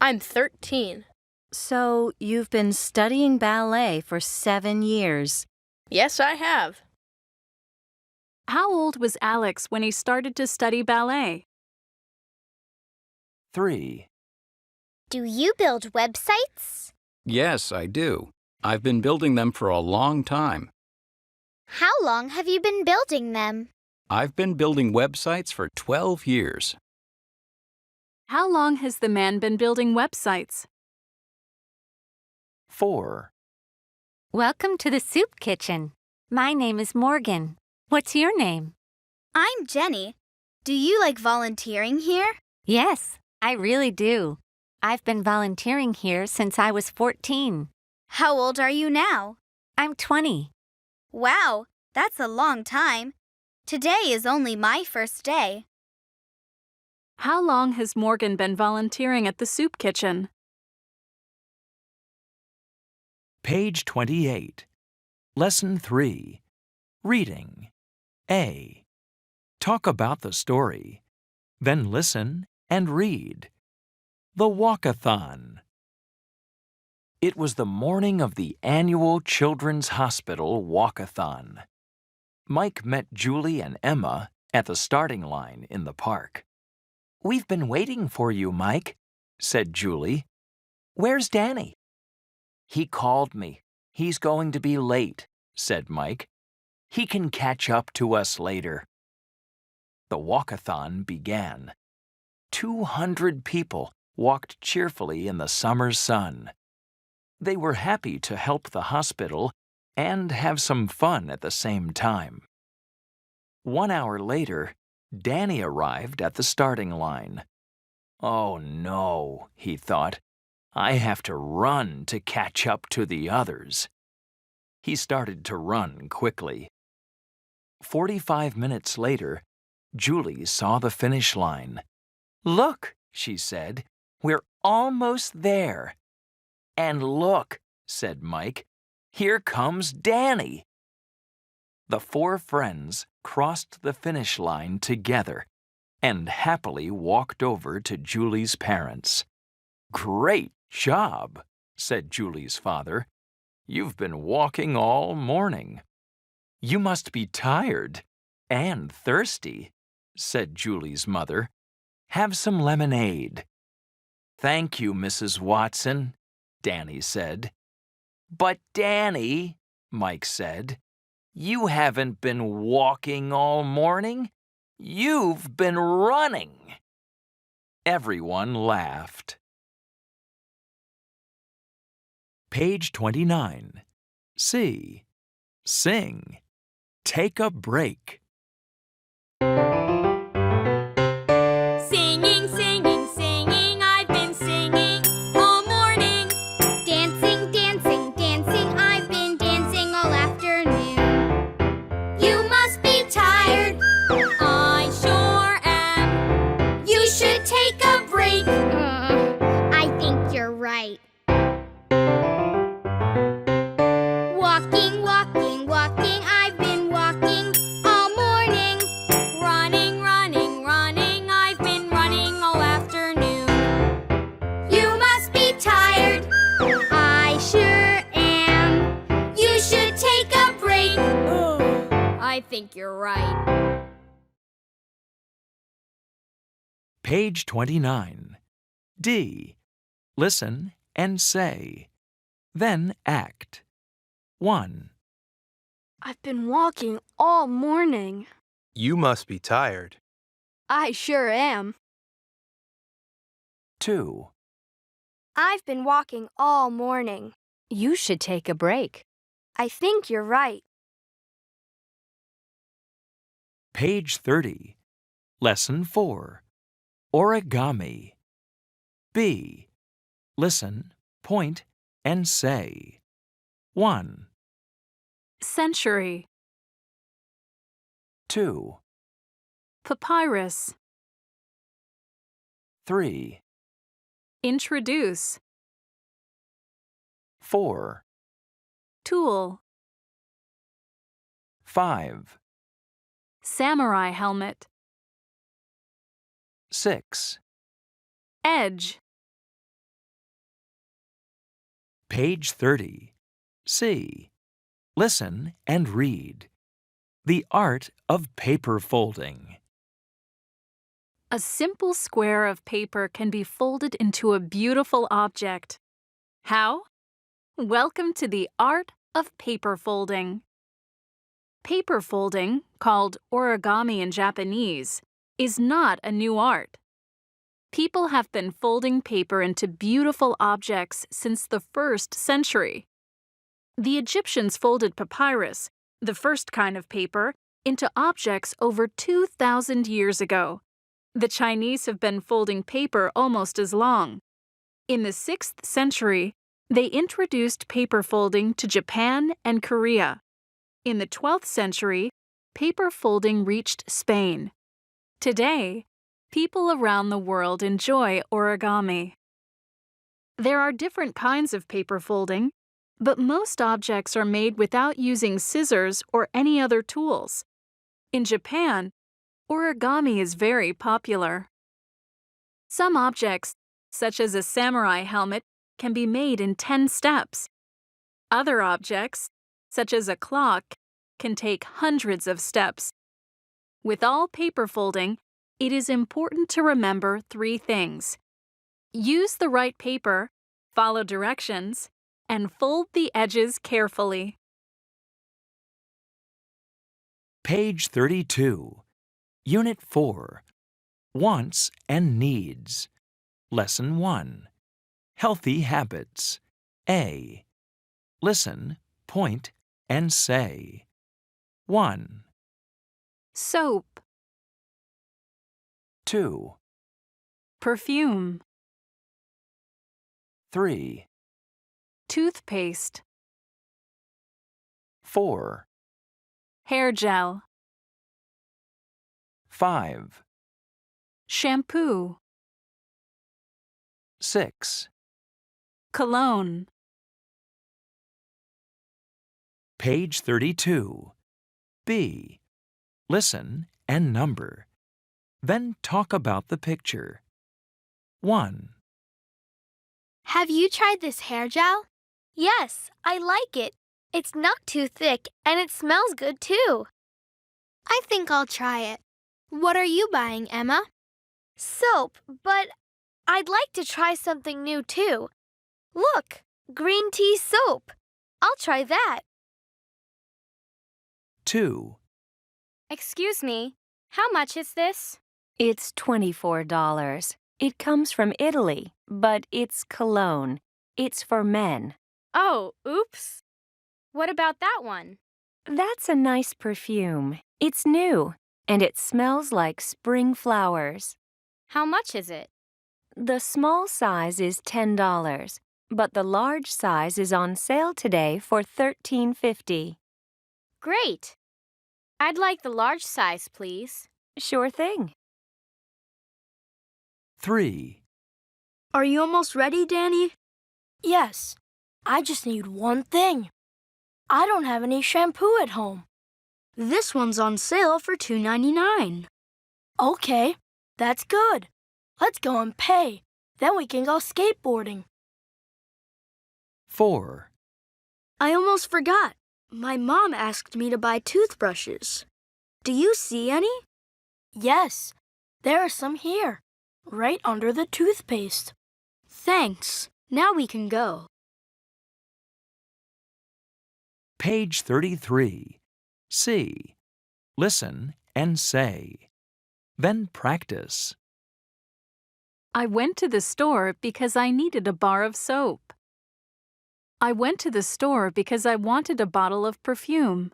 I'm 13.
So you've been studying ballet for 7 years.
Yes, I have.
How old was Alex when he started to study ballet?
3,
Do you build websites?
Yes, I do. I've been building them for a long time.
How long have you been building them?
I've been building websites for 12 years.
How long has the man been building websites?
4,
Welcome to the soup kitchen. My name is Morgan. What's your name?
I'm Jenny. Do you like volunteering here?
Yes, I really do. I've been volunteering here since I was 14.
How old are you now?
I'm 20.
Wow, that's a long time. Today is only my first day.
How long has Morgan been volunteering at the soup kitchen?
Page 28. Lesson 3. Reading. A. Talk about the story. Then listen and read. The Walkathon. It was the morning of the annual Children's Hospital Walkathon. Mike met Julie and Emma at the starting line in the park. "We've been waiting for you, Mike," said Julie. "Where's Danny?" "He called me. He's going to be late," said Mike. "He can catch up to us later." The walkathon began. 200 people walked cheerfully in the summer sun. They were happy to help the hospital and have some fun at the same time. 1 hour later, Danny arrived at the starting line. "Oh no," he thought. "I have to run to catch up to the others." He started to run quickly. 45 minutes later, Julie saw the finish line. "Look," she said, "we're almost there." "And look," said Mike, "here comes Danny." The 4 friends crossed the finish line together and happily walked over to Julie's parents. "Great job," said Julie's father. "You've been walking all morning." "You must be tired and thirsty," said Julie's mother. "Have some lemonade." "Thank you, Mrs. Watson," Danny said. "But Danny," Mike said, "you haven't been walking all morning. You've been running." Everyone laughed. Page 29. C. Sing. Take a break.
Singing, singing, singing, I've been singing all morning. Dancing, dancing, dancing, I've been dancing all afternoon. You must be tired, I sure am. You should take a break.
I think you're right.
Walking, walking, walking, I've been walking all morning. Running, running, running, I've been running all afternoon. You must be tired,
I sure am.
you should take a break. I think you're right.
Page 29. D. Listen and say. Then act. 1.
I've been walking all morning.
You must be tired.
I sure am.
2.
I've been walking all morning.
You should take a break.
I think you're right.
Page 30. Lesson 4. Origami. B. Listen, point, and say. 1.
Century.
2.
Papyrus.
3.
Introduce.
4.
Tool.
5.
Samurai helmet.
6.
Edge.
Page 30. C. Listen and read. The art of paper folding.
A simple square of paper can be folded into a beautiful object. How? Welcome to the art of paper folding. Paper folding, called origami in Japanese, is not a new art. People have been folding paper into beautiful objects since the 1st century. The Egyptians folded papyrus, the first kind of paper, into objects over 2,000 years ago. The Chinese have been folding paper almost as long. In the 6th century, they introduced paper folding to Japan and Korea. In the 12th century, paper folding reached Spain. Today, people around the world enjoy origami. There are different kinds of paper folding, but most objects are made without using scissors or any other tools. In Japan, origami is very popular. Some objects, such as a samurai helmet, can be made in 10 steps. Other objects, such as a clock, can take hundreds of steps. With all paper folding, it is important to remember 3 things. Use the right paper, follow directions, and fold the edges carefully.
Page 32. Unit 4. Wants and Needs. Lesson 1. Healthy Habits. A. Listen, point, and say. 1,
Soap,
2,
perfume,
3,
toothpaste,
4,
hair gel,
5,
shampoo,
6.
cologne.
Page 32. B. Listen and number. Then talk about the picture. 1,
Have you tried this hair gel? Yes, I like it. It's not too thick and it smells good too.
I think I'll try it. What are you buying, Emma?
Soap, but I'd like to try something new too. Look, green tea soap. I'll try that.
2,
Excuse me, how much is this?
It's $24. It comes from Italy, but it's cologne. It's for men.
Oh, oops. What about that one?
That's a nice perfume. It's new, and it smells like spring flowers.
How much is it?
The small size is $10, but the large size is on sale today for $13.50.
Great. I'd like the large size, please.
Sure thing.
3,
Are you almost ready, Danny?
Yes, I just need one thing. I don't have any shampoo at home.
This one's on sale for $2.99.
Okay, that's good. Let's go and pay. Then we can go skateboarding.
4,
I almost forgot. My mom asked me to buy toothbrushes. Do you see any?
Yes, there are some here, right under the toothpaste.
Thanks. Now we can go.
Page 33. C. Listen and say. Then practice.
I went to the store because I needed a bar of soap. I went to the store because I wanted a bottle of perfume.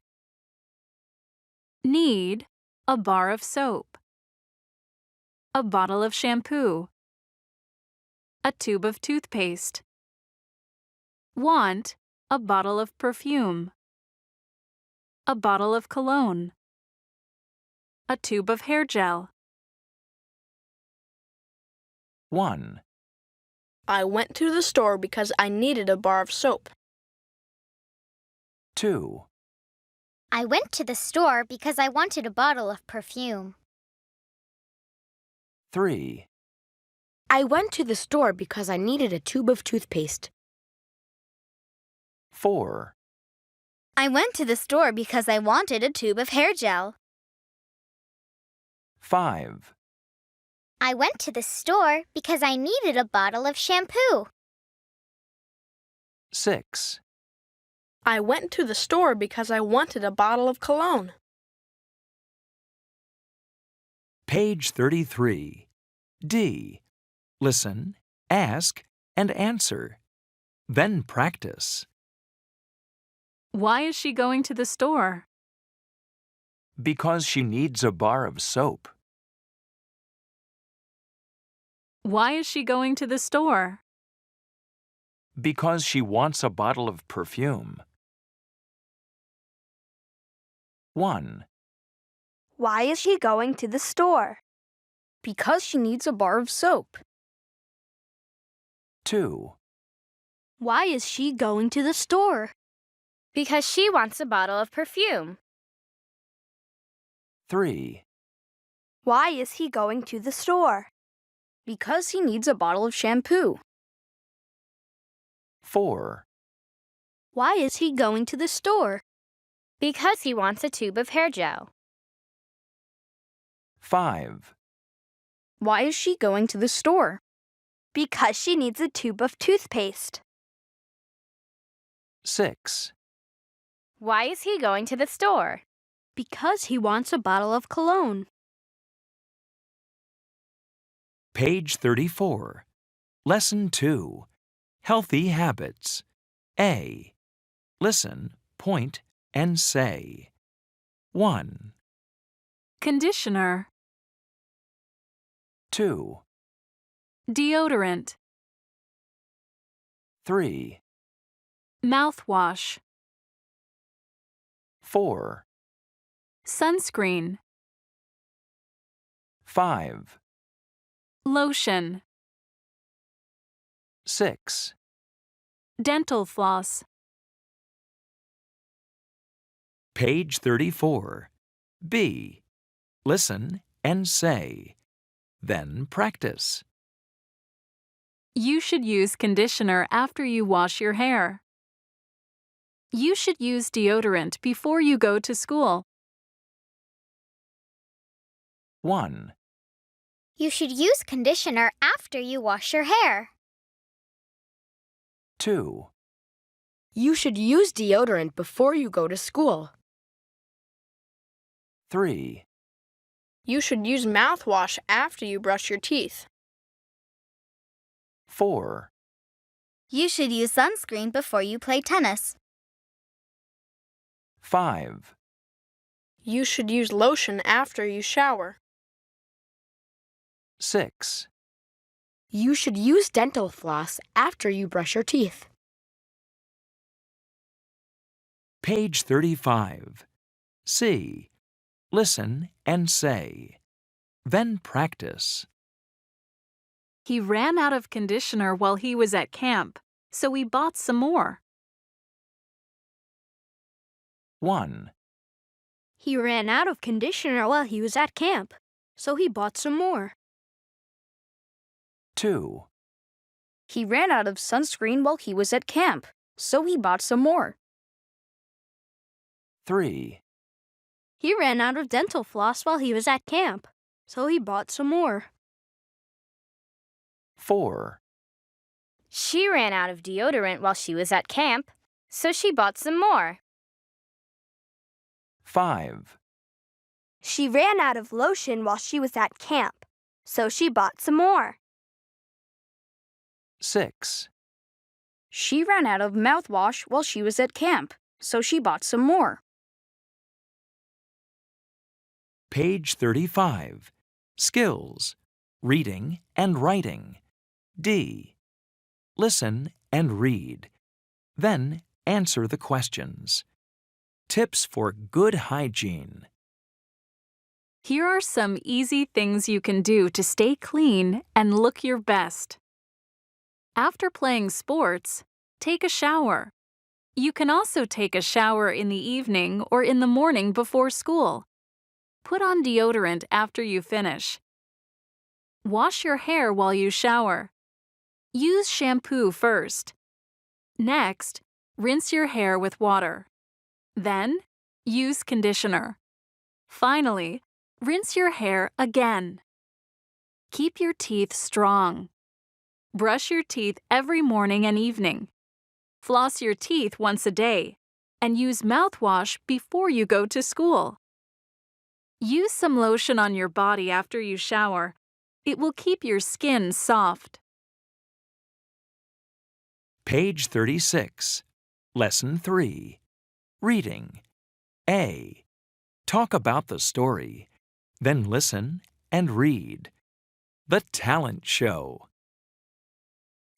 Need a bar of soap. A bottle of shampoo. A tube of toothpaste. Want a bottle of perfume. A bottle of cologne. A tube of hair gel.
1,
I went to the store because I needed a bar of soap.
2,
I went to the store because I wanted a bottle of perfume.
3,
I went to the store because I needed a tube of toothpaste.
4,
I went to the store because I wanted a tube of hair gel.
5,
I went to the store because I needed a bottle of shampoo.
6,
I went to the store because I wanted a bottle of cologne.
Page 33. D. Listen, ask, and answer. Then practice.
Why is she going to the store?
Because she needs a bar of soap.
Why is she going to the store?
Because she wants a bottle of perfume. 1,
Why is she going to the store?
Because she needs a bar of soap.
2,
Why is she going to the store?
Because she wants a bottle of perfume.
3,
Why is he going to the store?
Because he needs a bottle of shampoo.
4,
Why is he going to the store?
Because he wants a tube of hair gel.
5,
Why is she going to the store?
Because she needs a tube of toothpaste.
6,
Why is he going to the store?
Because he wants a bottle of cologne.
Page 34. Lesson 2. Healthy Habits. A. Listen, point, and say. 1,
Conditioner.
2,
Deodorant.
3,
Mouthwash.
4,
Sunscreen.
5,
Lotion.
6,
Dental floss.
Page 34. B. Listen and say. Then practice.
You should use conditioner after you wash your hair. You should use deodorant before you go to school.
1,
You should use conditioner after you wash your hair.
2,
You should use deodorant before you go to school.
3,
You should use mouthwash after you brush your teeth.
4,
You should use sunscreen before you play tennis.
5,
You should use lotion after you shower.
6,
You should use dental floss after you brush your teeth.
Page 35. C. Listen and say. Then practice.
He ran out of conditioner while he was at camp, so we bought some more.
1,
He ran out of conditioner while he was at camp, so he bought some more.
2,
He ran out of sunscreen while he was at camp, so he bought some more.
3,
He ran out of dental floss while he was at camp, so he bought some more.
4,
She ran out of deodorant while she was at camp, so she bought some more.
5,
She ran out of lotion while she was at camp, so she bought some more.
6,
She ran out of mouthwash while she was at camp, so she bought some more.
Page 35. Skills. Reading and writing. D. Listen and read. Then answer the questions. Tips for good hygiene.
Here are some easy things you can do to stay clean and look your best. After playing sports, take a shower. You can also take a shower in the evening or in the morning before school. Put on deodorant after you finish. Wash your hair while you shower. Use shampoo first. Next, rinse your hair with water. Then, use conditioner. Finally, rinse your hair again. Keep your teeth strong. Brush your teeth every morning and evening. Floss your teeth once a day, and use mouthwash before you go to school. Use some lotion on your body after you shower. It will keep your skin soft.
Page 36. Lesson 3. Reading. A. Talk about the story. Then listen and read. The Talent Show.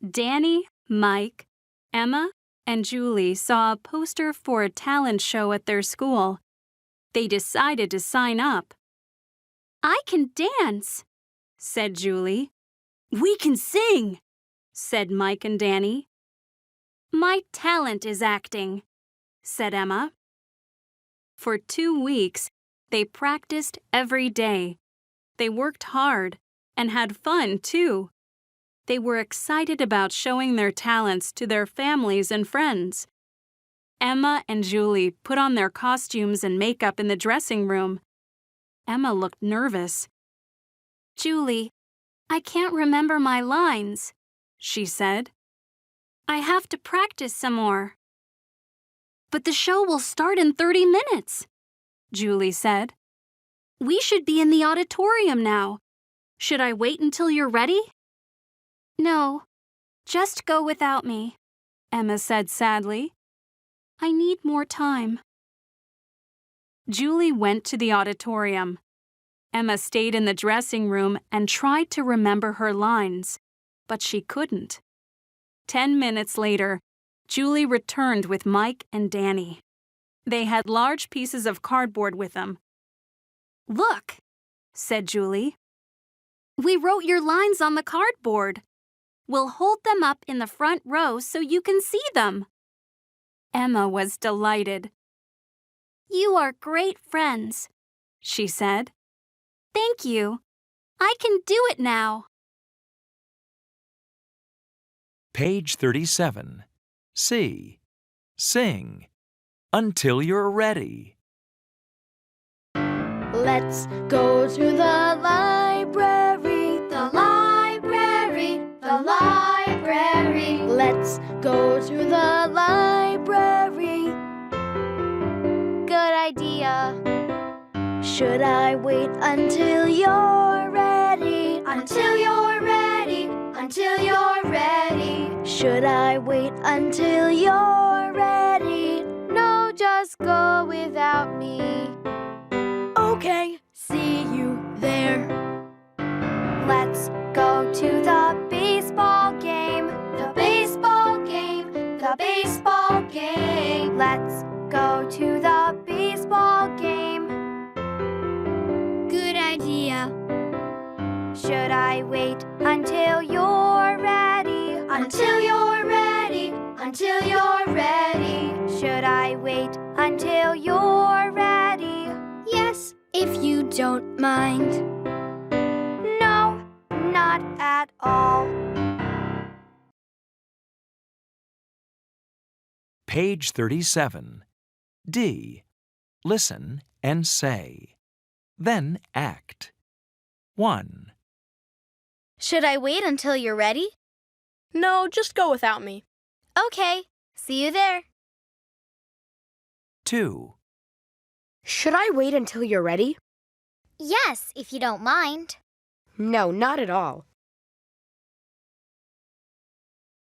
Danny, Mike, Emma, and Julie saw a poster for a talent show at their school. They decided to sign up.
I can dance,
said Julie.
We can sing,
said Mike and Danny.
My talent is acting,
said Emma. For 2 weeks, they practiced every day. They worked hard and had fun, too. They were excited about showing their talents to their families and friends. Emma and Julie put on their costumes and makeup in the dressing room. Emma looked nervous. "Julie, I can't remember my lines," she said. "I have to practice some more." "But the show will start in 30 minutes," Julie said. "We should be in the auditorium now. Should I wait until you're ready?" "No, just go without me," Emma said sadly. "I need more time." Julie went to the auditorium. Emma stayed in the dressing room and tried to remember her lines, but she couldn't. 10 minutes later, Julie returned with Mike and Danny. They had large pieces of cardboard with them. "Look," said Julie. "We wrote your lines on the cardboard. We'll hold them up in the front row so you can see them." Emma was delighted. "You are great friends," she said. "Thank you. I can do it now."
Page 37. C. Sing. Until you're ready.
Let's go to the library, the library, the library. Let's go to the library.
Good idea.
Should I wait until you're ready? Until you're ready, until you're ready. Should I wait until you're ready?
No, just go without me.
Okay, see you there. Let's go to the baseball game, the baseball game, the baseball game. Let's go to the baseball game.
Good idea.
Should I wait until you're ready? Until you're ready, until you're ready. Should I wait until you're ready?
Yes, if you don't mind.
No, not at all.
Page 37. D. Listen and say. Then act. 1.
Should I wait until you're ready?
No, just go without me.
Okay, see you there.
2.
Should I wait until you're ready?
Yes, if you don't mind.
No, not at all.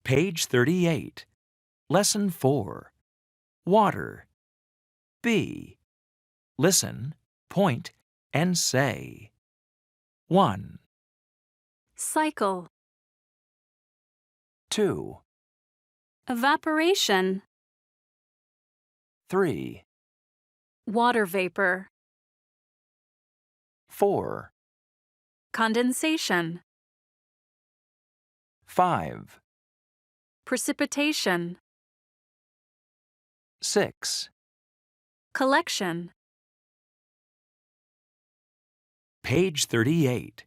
Page 38. Lesson 4. Water. B. Listen, point, and say. 1.
Cycle.
2.
Evaporation.
3.
Water vapor.
4.
Condensation.
5.
Precipitation.
6.
Collection.
Page 38.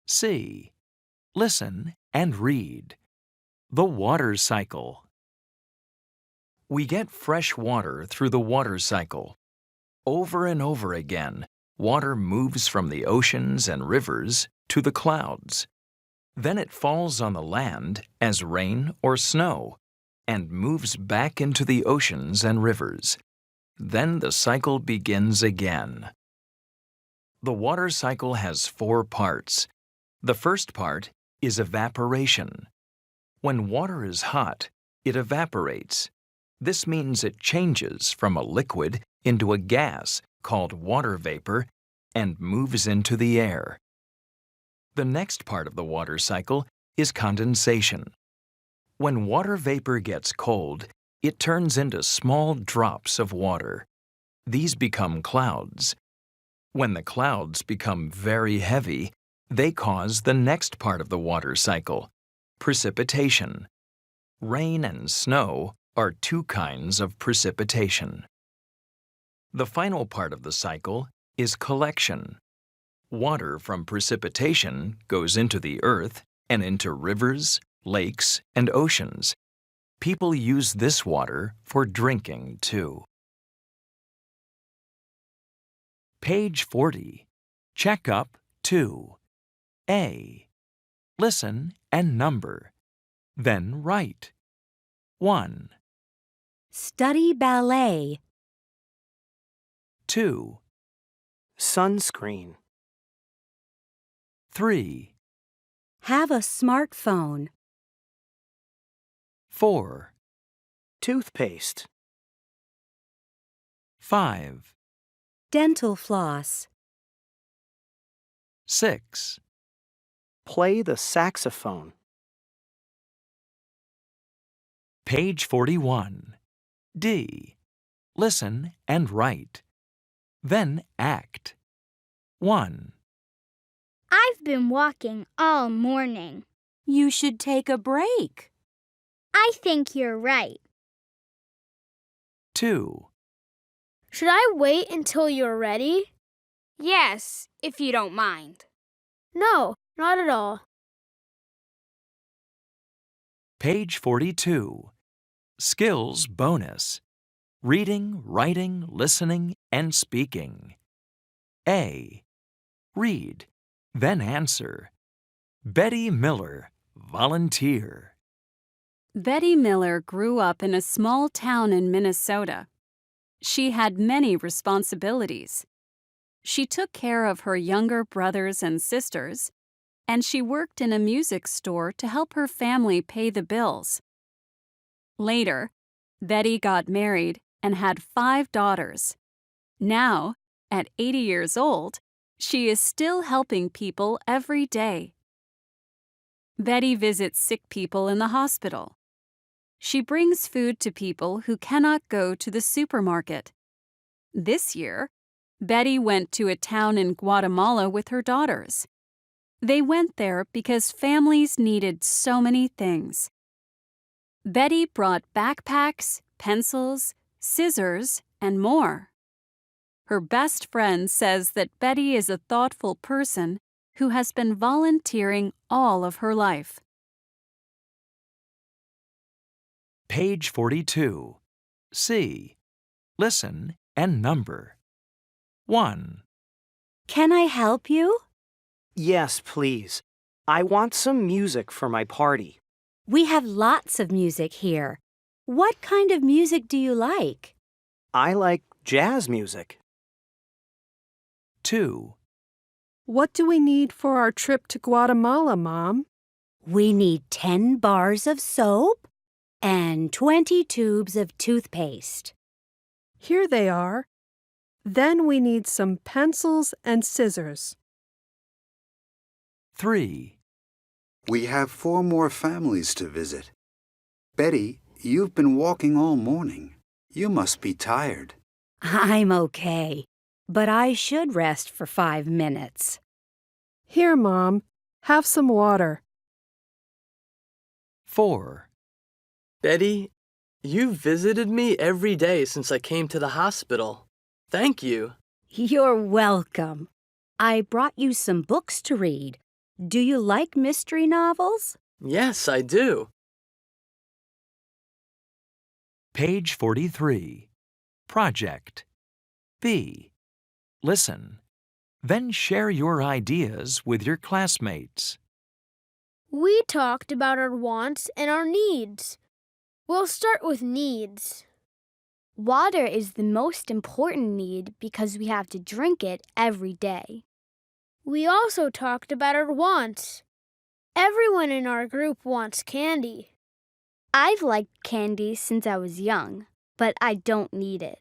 C. Listen and read. The water cycle. We get fresh water through the water cycle. Over and over again, water moves from the oceans and rivers to the clouds. Then it falls on the land as rain or snow and moves back into the oceans and rivers. Then the cycle begins again. The water cycle has 4 parts. The first part is evaporation. When water is hot, it evaporates. This means it changes from a liquid into a gas called water vapor and moves into the air. The next part of the water cycle is condensation. When water vapor gets cold, it turns into small drops of water. These become clouds. When the clouds become very heavy, they cause the next part of the water cycle, precipitation. Rain and snow are 2 kinds of precipitation. The final part of the cycle is collection. Water from precipitation goes into the earth and into rivers, lakes, and oceans. People use this water for drinking, too. Page 40. Check up 2. A. Listen and number. Then write. 1,
Study ballet.
2,
Sunscreen.
3,
Have a smartphone.
4,
Toothpaste.
5,
Dental floss.
6,
Play the saxophone.
Page 41. D. Listen and write. Then act. 1,
I've been walking all morning.
You should take a break.
I think you're right.
2,
Should I wait until you're ready?
Yes, if you don't mind.
No, not at all.
Page 42. Skills bonus. Reading, writing, listening, and speaking. A. Read, then answer. Betty Miller, volunteer.
Betty Miller grew up in a small town in Minnesota. She had many responsibilities. She took care of her younger brothers and sisters, and she worked in a music store to help her family pay the bills. Later, Betty got married and had 5 daughters. Now, at 80 years old, she is still helping people every day. Betty visits sick people in the hospital. She brings food to people who cannot go to the supermarket. This year, Betty went to a town in Guatemala with her daughters. They went there because families needed so many things. Betty brought backpacks, pencils, scissors, and more. Her best friend says that Betty is a thoughtful person who has been volunteering all of her life.
Page 42. C. Listen and number. 1,
Can I help you?
Yes, please. I want some music for my party.
We have lots of music here. What kind of music do you like?
I like jazz music.
2,
What do we need for our trip to Guatemala, Mom?
We need 10 bars of soap and 20 tubes of toothpaste.
Here they are. Then we need some pencils and scissors.
3,
We have 4 more families to visit. Betty, you've been walking all morning. You must be tired.
I'm okay, but I should rest for 5 minutes.
Here, Mom. Have some water.
4,
Betty, you've visited me every day since I came to the hospital. Thank you.
You're welcome. I brought you some books to read. Do you like mystery novels?
Yes, I do.
Page 43. Project. B. Listen. Then share your ideas with your classmates.
We talked about our wants and our needs. We'll start with needs. Water is the most important need because we have to drink it every day. We also talked about our wants. Everyone in our group wants candy. I've liked candy since I was young, but I don't need it.